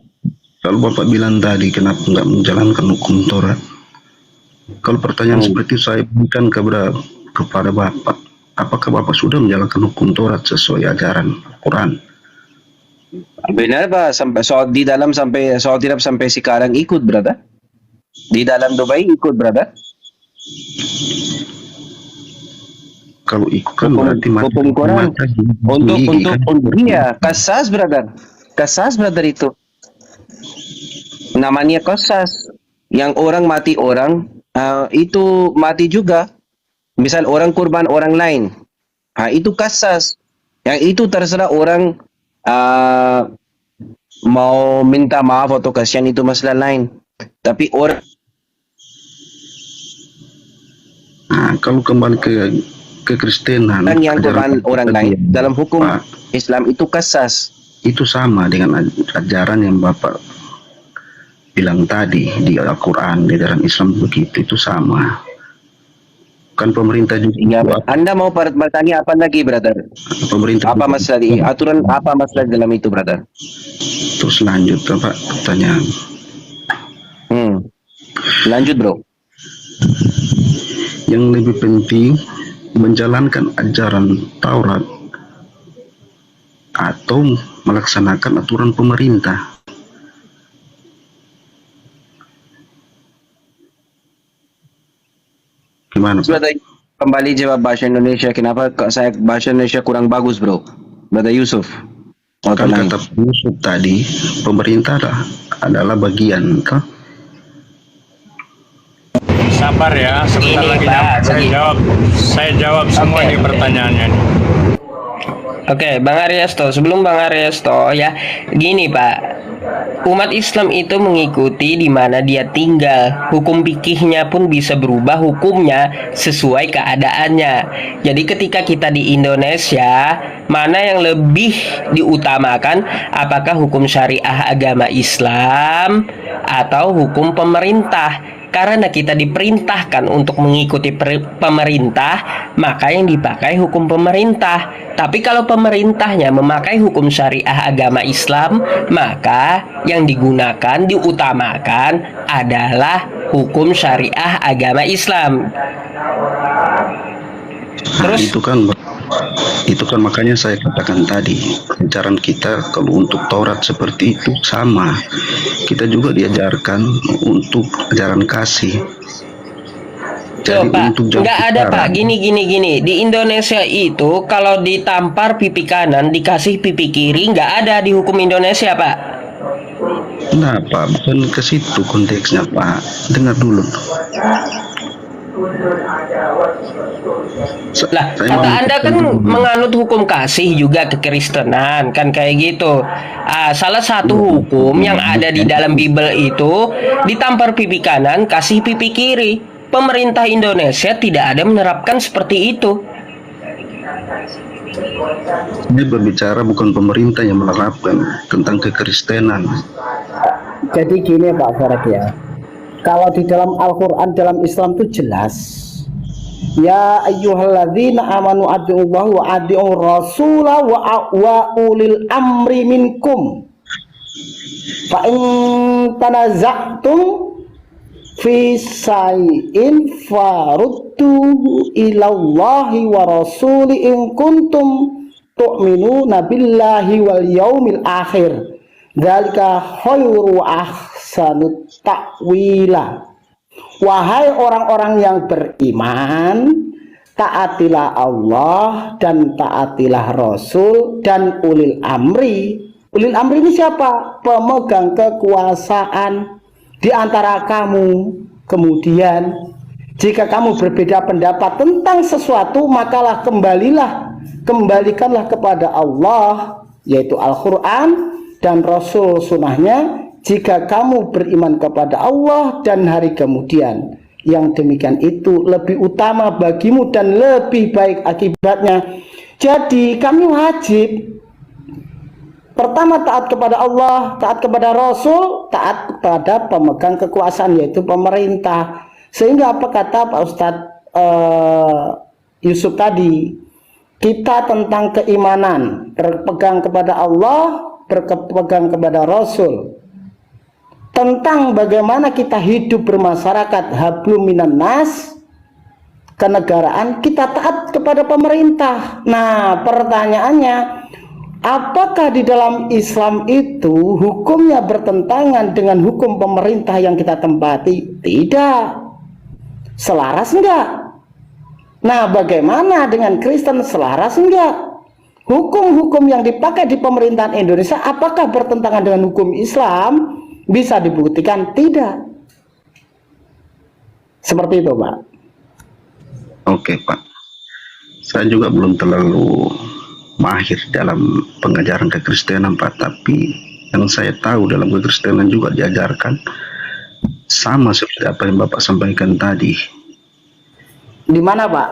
Kalau bapak bilang tadi kenapa nggak menjalankan hukum Taurat? Kalau pertanyaan seperti itu saya berikan kepada Bapak, apakah Bapak sudah menjalankan hukum Taurat sesuai ajaran Al-Quran? Benar Pak, di dalam sampai Saudi Arab sampai sekarang ikut brother. Di dalam Dubai ikut brother. Kalau ikut kan berarti hukum Quran untuk iya, kasas brother. Kasas brother itu. Namanya kasas. Yang orang mati orang itu mati juga. Misal orang kurban orang lain, itu kasas. Yang itu terserah orang mau minta maaf atau kasihan, itu masalah lain. Tapi orang kalau kembali ke Kristenan yang kurban orang lain dalam hukum Islam itu kasas. Itu sama dengan ajaran yang Bapak bilang tadi di Al-Quran, di dalam Islam begitu, itu sama. Kan pemerintah juga. Ya, Anda mau bertanya apa lagi, brother? Pemerintah apa masalah ini? Aturan apa masalah dalam itu, brother? Terus lanjut, Pak, pertanyaan. Lanjut, bro. Yang lebih penting menjalankan ajaran Taurat atau melaksanakan aturan pemerintah. Gimana, Pak? Kembali jawab bahasa Indonesia. Kenapa saya bahasa Indonesia kurang bagus, bro? Brother Yusuf. Kan kata Yusuf tadi, pemerintah adalah bagian, kan? Sabar ya, sebentar lagi saya jawab semua di pertanyaannya. Oke, Bang Ariesto, sebelum Bang Ariesto ya, gini Pak, umat Islam itu mengikuti di mana dia tinggal. Hukum fikihnya pun bisa berubah hukumnya sesuai keadaannya. Jadi ketika kita di Indonesia, mana yang lebih diutamakan? Apakah hukum syariah agama Islam atau hukum pemerintah? Karena kita diperintahkan untuk mengikuti pemerintah, maka yang dipakai hukum pemerintah. Tapi kalau pemerintahnya memakai hukum syariah agama Islam, maka yang digunakan, diutamakan adalah hukum syariah agama Islam. Terus itu kan makanya saya katakan tadi, ajaran kita kalau untuk Taurat seperti itu sama. Kita juga diajarkan untuk ajaran kasih. Jadi Pak, nggak ada Pak, gini. Di Indonesia itu kalau ditampar pipi kanan dikasih pipi kiri, nggak ada di hukum Indonesia Pak. Nah Pak, bukan ke situ konteksnya Pak. Dengar dulu. Lah, Saya kata mau Anda kan menganut hukum kasih juga ke Kristenan, kan kayak gitu. Salah satu hukum yang ada di dalam Bible itu ditampar pipi kanan, kasih pipi kiri. Pemerintah Indonesia tidak ada menerapkan seperti itu. Ini berbicara bukan pemerintah yang menerapkan tentang kekristenan. Jadi gini Pak Farad ya, kalau di dalam Al-Quran dalam Islam itu jelas, ya ayyuhalladzina amanu adi'ullaha wa adi'ur rasulah wa ulil amri minkum fa in tanaza'tum fi say'in farudduhu ilallahi wa rasuli in kuntum tu'minuna billahi wal yaumil akhir dzalika khairu ahsanu ta'wila. Wahai orang-orang yang beriman, taatilah Allah dan taatilah Rasul dan ulil amri. Ulil amri ini siapa? Pemegang kekuasaan di antara kamu. Kemudian jika kamu berbeda pendapat tentang sesuatu, makalah kembalikanlah kepada Allah, yaitu Al-Quran dan Rasul sunnahnya. Jika kamu beriman kepada Allah dan hari kemudian, yang demikian itu lebih utama bagimu dan lebih baik akibatnya. Jadi kami wajib pertama taat kepada Allah, taat kepada Rasul, taat kepada pemegang kekuasaan yaitu pemerintah. Sehingga apa kata Pak Ustadz Yusuf tadi, kita tentang keimanan berpegang kepada Allah, berpegang kepada Rasul, tentang bagaimana kita hidup bermasyarakat hablum minan nas, kenegaraan, kita taat kepada pemerintah. Nah, pertanyaannya, apakah di dalam Islam itu hukumnya bertentangan dengan hukum pemerintah yang kita tempati? Tidak. Selaras enggak? Nah, bagaimana dengan Kristen, selaras enggak? Hukum-hukum yang dipakai di pemerintahan Indonesia apakah bertentangan dengan hukum Islam? Bisa dibuktikan tidak. Seperti itu Pak. Oke Pak, saya juga belum terlalu mahir dalam pengajaran kekristenan Pak, tapi yang saya tahu dalam kekristenan juga diajarkan sama seperti apa yang Bapak sampaikan tadi. Di mana Pak?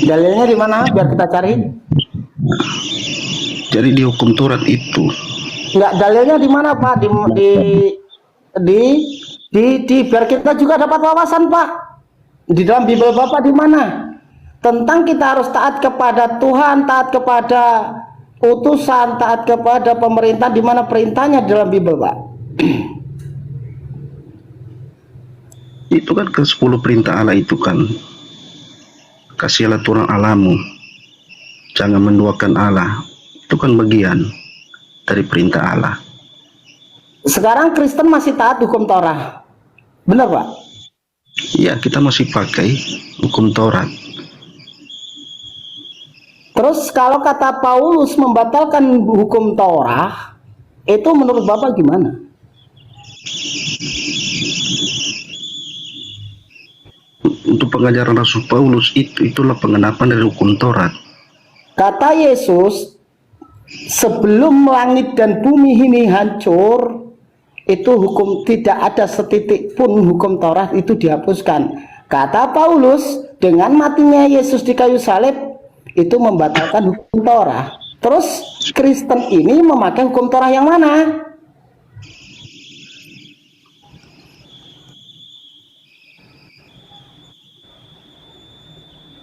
Dalilnya di mana? Biar kita cari. Jadi di hukum Taurat itu. Enggak, dalilnya di mana Pak? Biar kita juga dapat wawasan Pak. Di dalam Bible Bapak di mana? Tentang kita harus taat kepada Tuhan, taat kepada utusan, taat kepada pemerintah, di mana perintahnya di dalam Bible Pak? Itu kan ke-10 perintah Allah itu kan, kasihilah Tuhan Allahmu, jangan menduakan Allah. Itu kan bagian dari perintah Allah. Sekarang Kristen masih taat hukum Taurat, benar Pak? Iya, kita masih pakai hukum Taurat. Terus kalau kata Paulus membatalkan hukum Taurat, itu menurut Bapak gimana? Untuk pengajaran Rasul Paulus itulah pengenapan dari hukum Taurat. Kata Yesus, sebelum langit dan bumi ini hancur, itu hukum, tidak ada setitik pun hukum Taurat itu dihapuskan. Kata Paulus, dengan matinya Yesus di kayu salib, itu membatalkan hukum Taurat. Terus Kristen ini memakai hukum Taurat yang mana?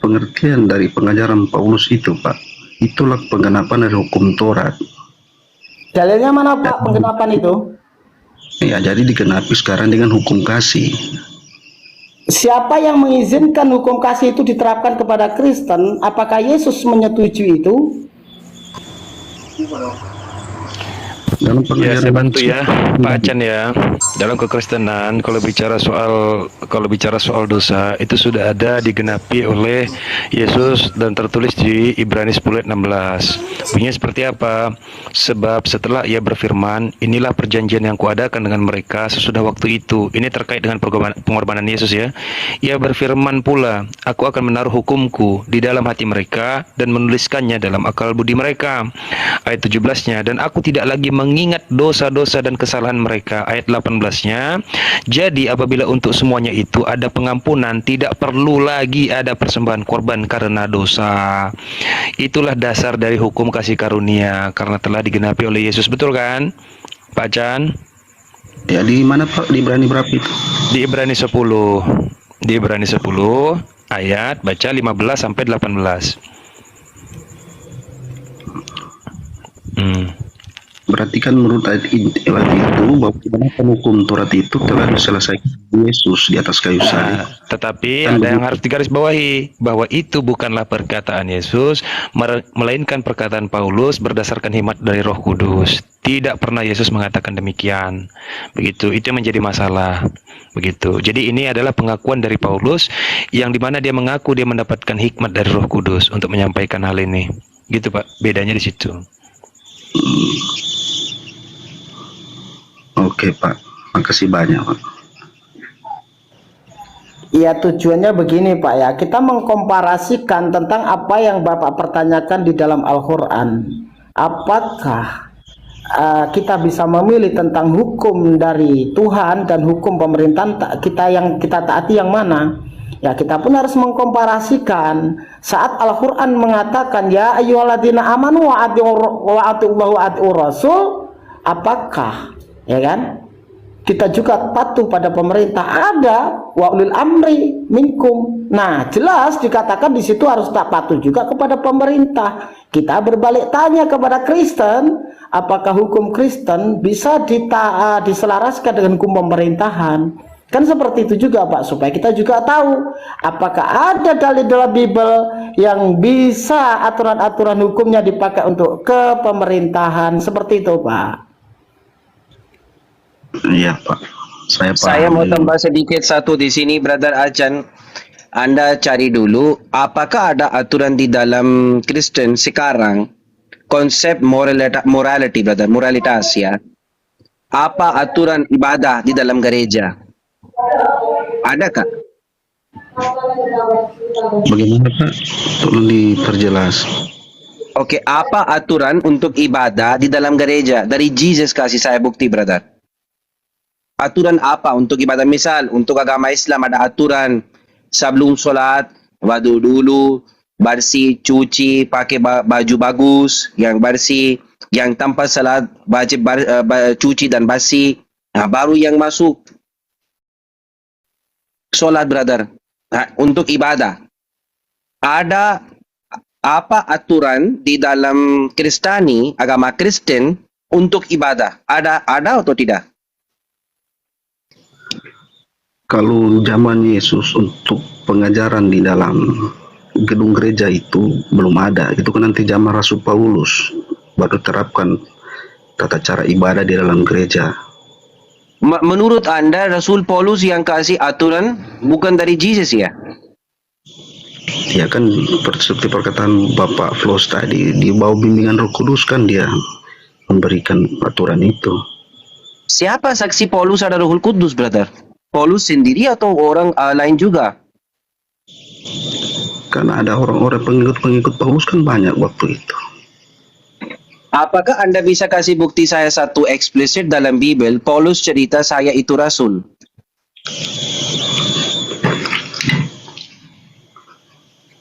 Pengertian dari pengajaran Paulus itu Pak, itulah pengenapan dari hukum Taurat. Dalilnya mana Pak pengenapan itu? Ya, jadi digenapi sekarang dengan hukum kasih. Siapa yang mengizinkan hukum kasih itu diterapkan kepada Kristen? Apakah Yesus menyetujui itu? Dalam Ya, pengajaran saya bantu ya, Islam, Pak Acan ya. Dalam kekristenan, kalau bicara soal dosa, itu sudah ada digenapi oleh Yesus dan tertulis di Ibrani 10 ayat 16. Bunyinya seperti apa? Sebab setelah ia berfirman, inilah perjanjian yang kuadakan dengan mereka sesudah waktu itu. Ini terkait dengan pengorbanan Yesus ya. Ia berfirman pula, aku akan menaruh hukumku di dalam hati mereka dan menuliskannya dalam akal budi mereka. Ayat 17-nya, dan aku tidak lagi mengingat dosa-dosa dan kesalahan mereka. Ayat 18-nya, jadi apabila untuk semuanya itu ada pengampunan, tidak perlu lagi ada persembahan korban karena dosa. Itulah dasar dari hukum kasih karunia, karena telah digenapi oleh Yesus. Betul kan, Pak Chan? ya di mana Pak? Di Ibrani berapa itu? Di Ibrani 10. Di Ibrani 10 ayat baca 15 sampai 18. Berarti kan menurut ayat itu bahwa kebenaran hukum Taurat itu telah diselesaikan Yesus di atas kayu salib. Tetapi Kan ada yang begitu. harus digarisbawahi, bahwa itu bukanlah perkataan Yesus, melainkan perkataan Paulus berdasarkan hikmat dari Roh Kudus. Tidak pernah Yesus mengatakan demikian. Begitu, itu yang menjadi masalah. Begitu. Jadi ini adalah pengakuan dari Paulus yang dimana dia mengaku dia mendapatkan hikmat dari Roh Kudus untuk menyampaikan hal ini. Gitu Pak, bedanya di situ. Oke Pak, makasih banyak Pak. Ya tujuannya begini Pak ya, kita mengkomparasikan tentang apa yang Bapak pertanyakan di dalam Al-Quran. Apakah kita bisa memilih tentang hukum dari Tuhan dan hukum pemerintahan kita yang kita taati yang mana? Ya kita pun harus mengkomparasikan. Saat Al-Quran mengatakan ya ayyuhalladzina amanu wa atiullaha wa atiur rasul, apakah ya kan kita juga patuh pada pemerintah? Ada wa ulil amri minkum. Nah jelas dikatakan di situ harus tak patuh juga kepada pemerintah. Kita berbalik tanya kepada Kristen, apakah hukum Kristen bisa diselaraskan dengan hukum pemerintahan? Kan seperti itu juga Pak, supaya kita juga tahu apakah ada dalil dalam Bible yang bisa aturan-aturan hukumnya dipakai untuk kepemerintahan. Seperti itu Pak. Iya Pak, saya paham. Saya mau tambah sedikit satu di sini, Brother Acan. Anda cari dulu, apakah ada aturan di dalam Kristen sekarang konsep morality, brother, moralitas ya. Apa aturan ibadah di dalam gereja? Adakah? Bagaimana Pak? Tolong diperjelas. Oke, apa aturan untuk ibadah di dalam gereja? Dari Jesus kasih saya bukti, brother. Aturan apa untuk ibadah? Misal, untuk agama Islam ada aturan sebelum sholat, wadu dulu, bersih, cuci, pakai baju bagus, yang bersih, yang tanpa salat, wajib cuci dan bersih. Nah, baru yang masuk sholat, brother. Nah, untuk ibadah. Ada apa aturan di dalam Kristani, agama Kristen untuk ibadah? Ada atau tidak? Kalau zaman Yesus untuk pengajaran di dalam gedung gereja itu belum ada. Itu kan nanti zaman Rasul Paulus baru terapkan tata cara ibadah di dalam gereja. Menurut Anda Rasul Paulus yang kasih aturan bukan dari Jesus ya? Ya kan seperti perkataan Bapak Flos tadi, di bawah bimbingan Roh Kudus kan dia memberikan aturan itu. Siapa saksi Paulus ada Roh Kudus, brother? Paulus sendiri atau orang lain juga? Karena ada orang-orang pengikut Paulus kan banyak waktu itu. Apakah Anda bisa kasih bukti saya satu eksplisit dalam Bible, Paulus cerita saya itu Rasul?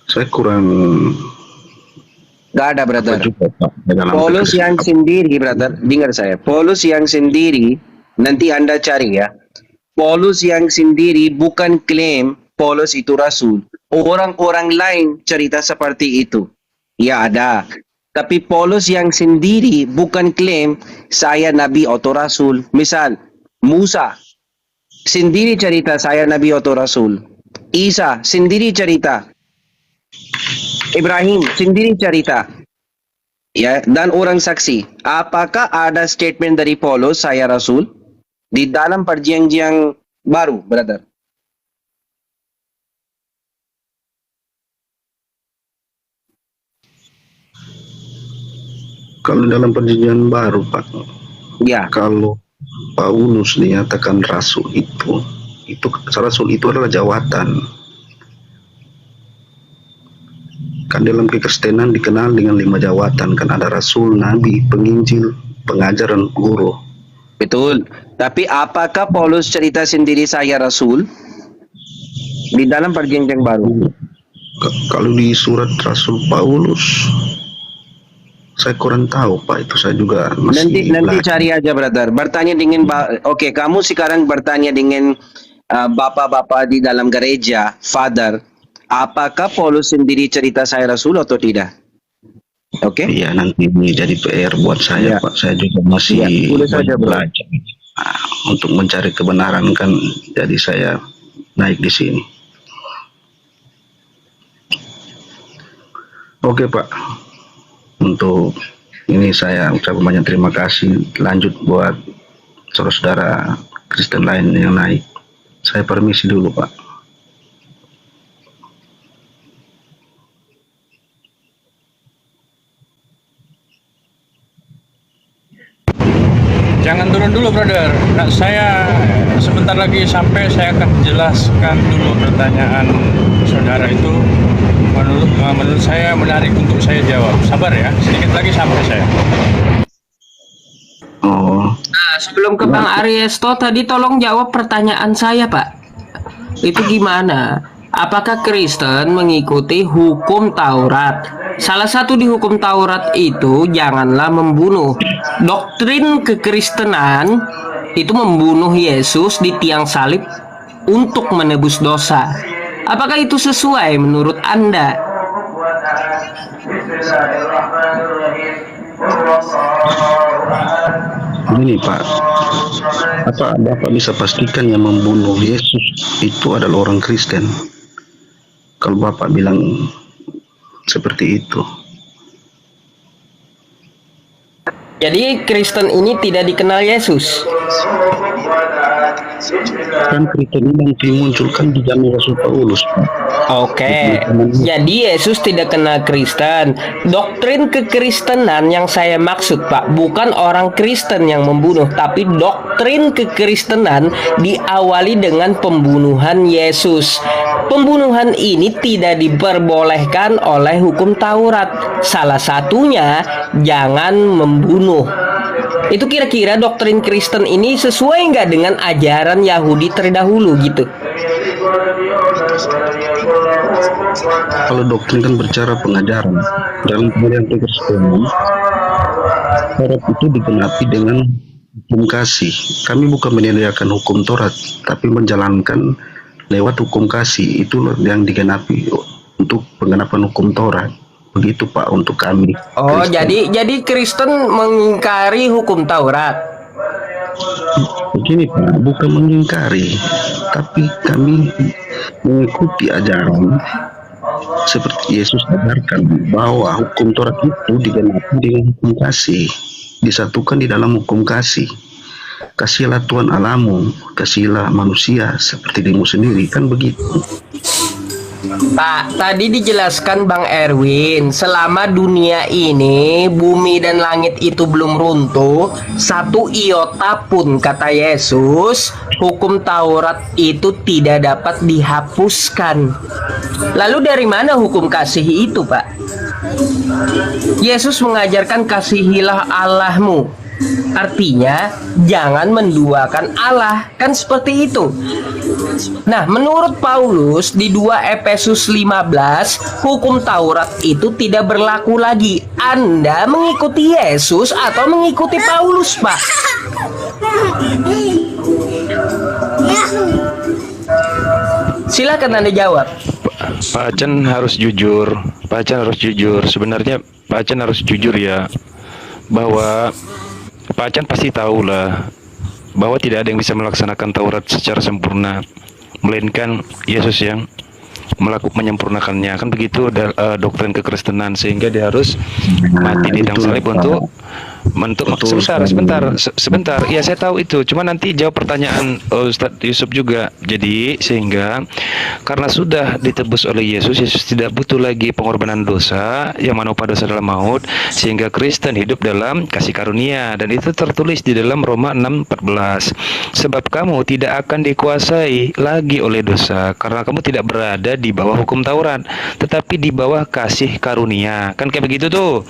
Saya kurang Gak ada, brother. juga, Pak, di dalam Paulus yang sendiri, brother, dengar saya. Paulus yang sendiri, nanti Anda cari ya. Paulus yang sendiri bukan klaim Paulus itu Rasul. Orang-orang lain cerita seperti itu. Ya ada. Tapi Paulus yang sendiri bukan klaim saya Nabi atau Rasul. Misal, Musa sendiri cerita saya Nabi atau Rasul. Isa sendiri cerita. Ibrahim sendiri cerita. Ya, dan orang saksi. Apakah ada statement dari Paulus, saya Rasul, di dalam perjanjian baru, brother? Kalau dalam perjanjian baru, Pak, Ya, kalau Paulus dinyatakan rasul itu rasul itu adalah jawatan. Kan dalam kekristenan dikenal dengan 5 jawatan, kan ada rasul, nabi, penginjil, pengajar, dan guru. betul. Tapi apakah Paulus cerita sendiri saya Rasul di dalam perjanjian baru? Kalau di surat Rasul Paulus, saya kurang tahu, Pak. Itu saya juga masih Nanti belajar. cari aja, brother. Bertanya dengan Oke, kamu sekarang bertanya dengan bapak-bapak di dalam gereja, father. Apakah Paulus sendiri cerita saya Rasul atau tidak? Oke? Iya, nanti ini jadi PR buat saya, Ya. Pak. Saya juga masih Ya, boleh saja, bro. belajar. Untuk mencari kebenaran kan, jadi saya naik di sini. Oke, Pak. Untuk ini saya ucapkan banyak terima kasih. Lanjut buat saudara-saudara Kristen lain yang naik. Saya permisi dulu, Pak. Jangan turun dulu, brother. Nah, saya sebentar lagi sampai, saya akan jelaskan dulu pertanyaan saudara itu. Menurut saya menarik untuk saya jawab. Sabar ya, sedikit lagi sampai saya. Oh, Nah, sebelum ke Bang Ariesto tadi tolong jawab pertanyaan saya, Pak. Itu gimana? Apakah Kristen mengikuti hukum Taurat? Salah satu di hukum Taurat itu janganlah membunuh. Doktrin kekristenan itu membunuh Yesus di tiang salib untuk menebus dosa. Apakah itu sesuai menurut Anda? Begini, Pak. Apa Bapak bisa pastikan yang membunuh Yesus itu adalah orang Kristen? Kalau Bapak bilang seperti itu. Jadi Kristen ini tidak dikenal Yesus. Kan Kristen ini yang dimunculkan di zaman Rasul Paulus, Pak. Oke, jadi Yesus tidak kenal Kristen. Doktrin kekristenan yang saya maksud, Pak, bukan orang Kristen yang membunuh, tapi doktrin kekristenan diawali dengan pembunuhan Yesus. Pembunuhan ini tidak diperbolehkan oleh hukum Taurat. Salah satunya, jangan membunuh. Itu kira-kira doktrin Kristen ini sesuai nggak dengan ajaran Yahudi terdahulu gitu? Kalau doktrin kan bercara pengajaran. Dalam pengajaran kekristenan, Taurat itu digenapi dengan hukum kasih. Kami bukan menyediakan hukum Taurat, tapi menjalankan lewat hukum kasih. Itu yang digenapi untuk penggenapan hukum Taurat. Begitu, Pak, untuk kami. Oh, Kristen. jadi Kristen mengingkari hukum Taurat. Begini, Pak, bukan mengingkari, tapi kami mengikuti ajaran seperti Yesus ajarkan bahwa hukum Taurat itu digenapi dengan hukum kasih, disatukan di dalam hukum kasih. Kasihilah Tuhan Allahmu, kasihilah manusia seperti dirimu sendiri, kan begitu. Pak, tadi dijelaskan Bang Erwin, selama dunia ini, bumi dan langit itu belum runtuh, satu iota pun, kata Yesus, hukum Taurat itu tidak dapat dihapuskan. Lalu dari mana hukum kasih itu, Pak? Yesus mengajarkan kasihilah Allahmu. Artinya, jangan menduakan Allah, kan seperti itu. Nah, menurut Paulus di 2 Efesus 15, hukum Taurat itu tidak berlaku lagi. Anda mengikuti Yesus atau mengikuti Paulus, Pak? Silakan Anda jawab. Pak Achan harus jujur. Pak Achan harus jujur. Sebenarnya Pak Achan harus jujur ya, bahwa Pak Achan pasti tahu lah bahwa tidak ada yang bisa melaksanakan Taurat secara sempurna, melainkan Yesus yang menyempurnakannya, kan begitu doktrin kekristenan, sehingga dia harus mati di tiang salib untuk sebentar. Ya, saya tahu itu. Cuma nanti jawab pertanyaan Ustadz Yusuf juga. Jadi sehingga karena sudah ditebus oleh Yesus tidak butuh lagi pengorbanan dosa, yang mana upah dosa adalah maut, sehingga Kristen hidup dalam kasih karunia, dan itu tertulis di dalam Roma 6:14. Sebab kamu tidak akan dikuasai lagi oleh dosa, karena kamu tidak berada di bawah hukum Taurat, tetapi di bawah kasih karunia. Kan kayak begitu tuh.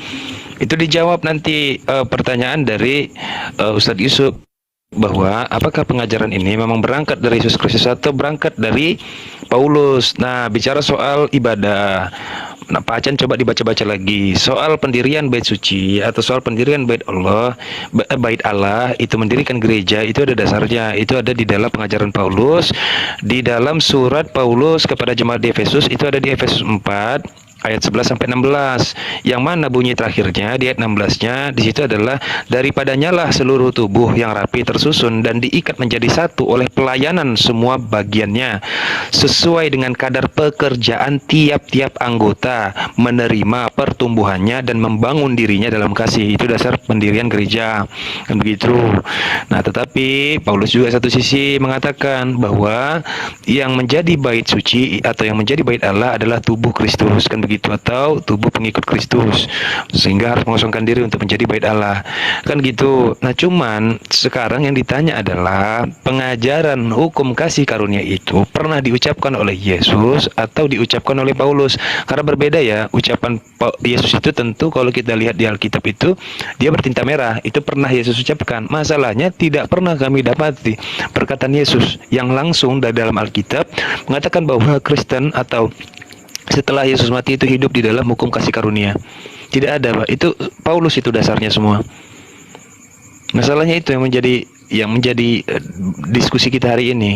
Itu dijawab nanti pertanyaan dari Ustadz Yusuf, bahwa apakah pengajaran ini memang berangkat dari Yesus Kristus atau berangkat dari Paulus. Nah, bicara soal ibadah, nah, Pak Acan coba dibaca-baca lagi soal pendirian bait suci atau soal pendirian bait Allah itu mendirikan gereja, itu ada dasarnya, itu ada di dalam pengajaran Paulus, di dalam surat Paulus kepada jemaat di Efesus, itu ada di Efesus 4 ayat 11 sampai 16, yang mana bunyi terakhirnya di ayat 16-nya di situ adalah daripadanya lah seluruh tubuh yang rapi tersusun dan diikat menjadi satu oleh pelayanan semua bagiannya sesuai dengan kadar pekerjaan tiap-tiap anggota, menerima pertumbuhannya dan membangun dirinya dalam kasih. Itu dasar pendirian gereja, kan begitu. Nah, tetapi Paulus juga satu sisi mengatakan bahwa yang menjadi bait suci atau yang menjadi bait Allah adalah tubuh Kristus, kan begitu, atau tubuh pengikut Kristus, sehingga harus mengosongkan diri untuk menjadi bait Allah, kan gitu. Nah, cuman sekarang yang ditanya adalah pengajaran hukum kasih karunia itu pernah diucapkan oleh Yesus atau diucapkan oleh Paulus, karena berbeda ya. Ucapan Yesus itu tentu kalau kita lihat di Alkitab itu dia bertinta merah, itu pernah Yesus ucapkan. Masalahnya tidak pernah kami dapati perkataan Yesus yang langsung dari dalam Alkitab mengatakan bahwa Kristen atau setelah Yesus mati itu hidup di dalam hukum kasih karunia. Tidak ada, Pak. Itu Paulus, itu dasarnya semua. Masalahnya itu yang menjadi diskusi kita hari ini.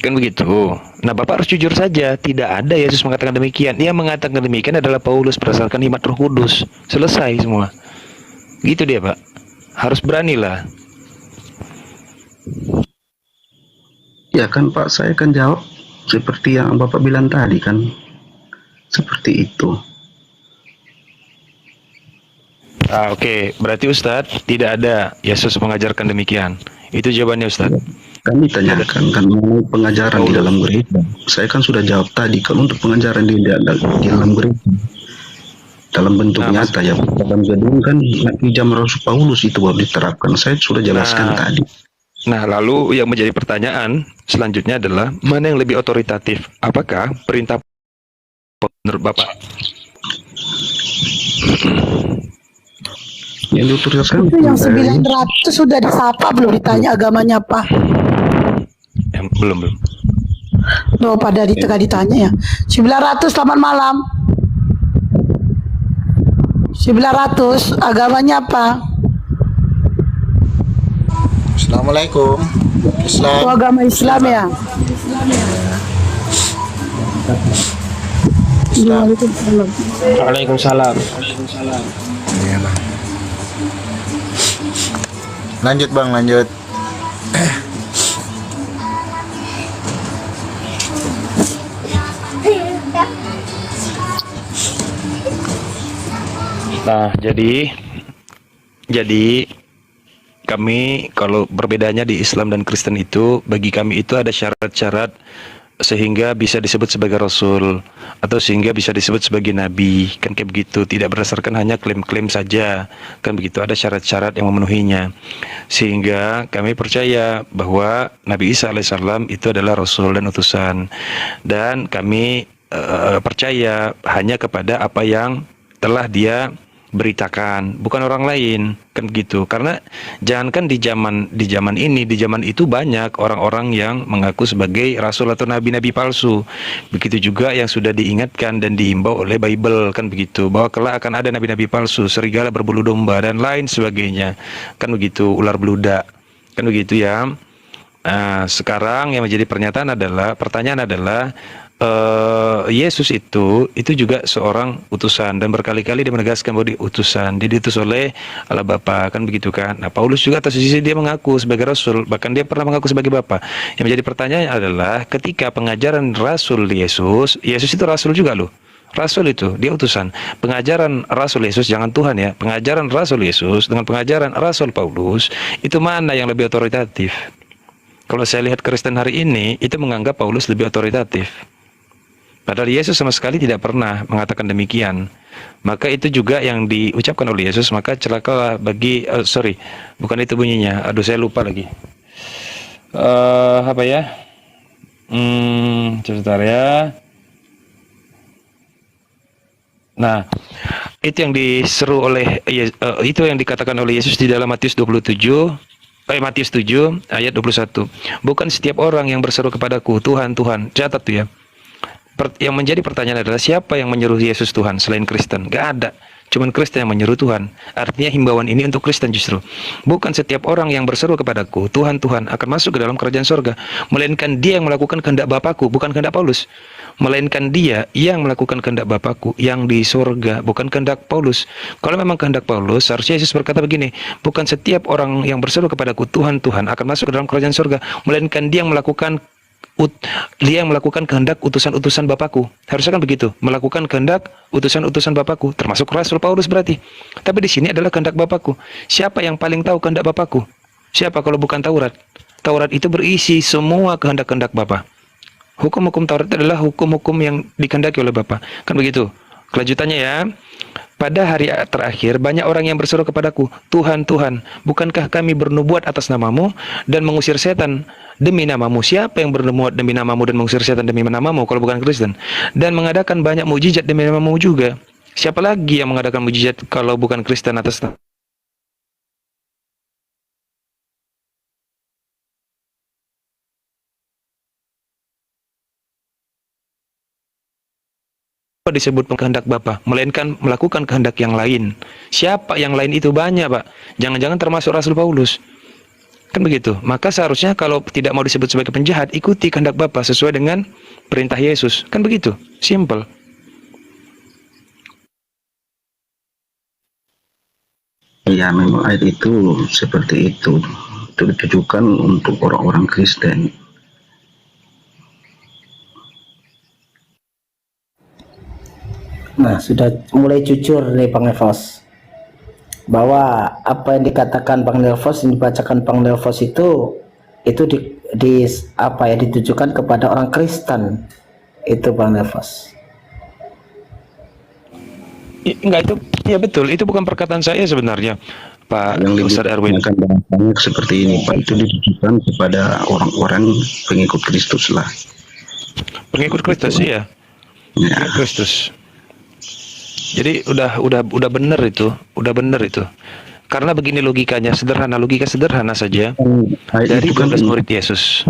Kan begitu. Nah, Bapak harus jujur saja, tidak ada Yesus mengatakan demikian. Yang mengatakan demikian adalah Paulus berdasarkan hikmat Roh Kudus. Selesai semua. Gitu dia, Pak. Harus beranilah. Ya kan Pak, saya kan jawab seperti yang Bapak bilang tadi kan. Seperti itu. Oke. Berarti Ustadz tidak ada Yesus mengajarkan demikian. Itu jawabannya, Ustadz. Kami tanyakan kan mau pengajaran di dalam gereja. Saya kan sudah jawab tadi, kalau untuk pengajaran di dalam gereja dalam bentuk nyata ya, dalam gedung kan nanti jam Rasul Paulus itu baru diterapkan. Saya sudah jelaskan tadi. Nah, lalu yang menjadi pertanyaan selanjutnya adalah mana yang lebih otoritatif? Apakah perintah menurut Bapak? Yang diotoritaskan Itu yang 900 sudah disapa, belum ditanya agamanya apa? Belum. Loh, pada ditanya ya. 900, selamat malam. 900, agamanya apa? Assalamualaikum. Islam. Oh, agama Islam ya. Waalaikumsalam. Iya, Bang. Lanjut Bang, lanjut. Nah, jadi kami kalau berbedanya di Islam dan Kristen itu, bagi kami itu ada syarat-syarat sehingga bisa disebut sebagai rasul atau sehingga bisa disebut sebagai nabi, kan kayak begitu. Tidak berdasarkan hanya klaim-klaim saja, kan begitu. Ada syarat-syarat yang memenuhinya, sehingga kami percaya bahwa Nabi Isa alaihissalam itu adalah rasul dan utusan, dan kami percaya hanya kepada apa yang telah dia beritakan, bukan orang lain, kan gitu. Karena jangankan di zaman ini, di zaman itu banyak orang-orang yang mengaku sebagai rasul atau nabi-nabi palsu. Begitu juga yang sudah diingatkan dan dihimbau oleh Bible, kan begitu, bahwa kelak akan ada nabi-nabi palsu, serigala berbulu domba dan lain sebagainya, kan begitu, ular beludak, kan begitu ya. Nah, sekarang yang menjadi pertanyaan adalah Yesus itu juga seorang utusan, dan berkali-kali dia menegaskan bahwa dia utusan, dia diutus oleh Allah Bapa, kan begitu kan. Nah, Paulus juga atas sisi dia mengaku sebagai rasul, bahkan dia pernah mengaku sebagai Bapa. Yang menjadi pertanyaan adalah ketika pengajaran Rasul Yesus itu rasul juga loh. Rasul itu, dia utusan. Pengajaran Rasul Yesus, jangan Tuhan ya. Pengajaran Rasul Yesus dengan pengajaran Rasul Paulus, itu mana yang lebih otoritatif? Kalau saya lihat Kristen hari ini, itu menganggap Paulus lebih otoritatif. Padahal Yesus sama sekali tidak pernah mengatakan demikian. Maka itu juga yang diucapkan oleh Yesus, maka celakalah bagi, bukan itu bunyinya. Aduh, saya lupa lagi. Apa ya? Sebentar ya. Nah, itu yang diseru oleh itu yang dikatakan oleh Yesus di dalam Matius 7 ayat 21. Bukan setiap orang yang berseru kepadaku, Tuhan, Tuhan. Catat tuh ya. Yang menjadi pertanyaan adalah siapa yang menyuruh Yesus Tuhan selain Kristen? Gak ada. Cuman Kristen yang menyuruh Tuhan. Artinya himbauan ini untuk Kristen justru. Bukan setiap orang yang berseru kepadaku, Tuhan, Tuhan, akan masuk ke dalam kerajaan sorga. Melainkan dia yang melakukan kehendak Bapakku, bukan kehendak Paulus. Melainkan dia yang melakukan kehendak Bapakku yang di sorga, bukan kehendak Paulus. Kalau memang kehendak Paulus, seharusnya Yesus berkata begini, bukan setiap orang yang berseru kepadaku, Tuhan, Tuhan, akan masuk ke dalam kerajaan sorga. Melainkan dia yang melakukan kehendak utusan-utusan Bapakku. Harusnya kan begitu, melakukan kehendak utusan-utusan Bapakku, termasuk Rasul Paulus berarti. Tapi di sini adalah kehendak Bapakku. Siapa yang paling tahu kehendak Bapakku? Siapa kalau bukan Taurat? Taurat itu berisi semua kehendak-kehendak Bapa. Hukum-hukum Taurat adalah hukum-hukum yang dikehendaki oleh Bapa. Kan begitu. Kelanjutannya ya. Pada hari terakhir, banyak orang yang berseru kepadaku, Tuhan, Tuhan, bukankah kami bernubuat atas namamu dan mengusir setan demi namamu? Siapa yang bernubuat demi namamu dan mengusir setan demi namamu kalau bukan Kristen? Dan mengadakan banyak mujizat demi namamu juga. Siapa lagi yang mengadakan mujizat kalau bukan Kristen atas nama? Disebut kehendak Bapa, melainkan melakukan kehendak yang lain. Siapa yang lain itu? Banyak, Pak. Jangan-jangan termasuk Rasul Paulus. Kan begitu. Maka seharusnya kalau tidak mau disebut sebagai penjahat, ikuti kehendak Bapa sesuai dengan perintah Yesus. Kan begitu. Simple. Ya, memang ayat itu seperti itu. Itu ditujukan untuk orang-orang Kristen. Nah, sudah mulai jujur nih Bang Nelvos, bahwa apa yang dikatakan Bang Nelvos, yang dibacakan Bang Nelvos itu ditujukan kepada orang Kristen. Itu Bang Nelvos. Enggak, itu ya betul, itu bukan perkataan saya sebenarnya, Pak Ustadz Erwin. Banyak seperti ini, Pak. Itu ditujukan kepada orang-orang pengikut Kristus lah. Pengikut Kristus, iya. Ya. Kristus. Jadi udah benar itu, Karena begini logikanya, logika sederhana saja. Dari 12 murid Yesus.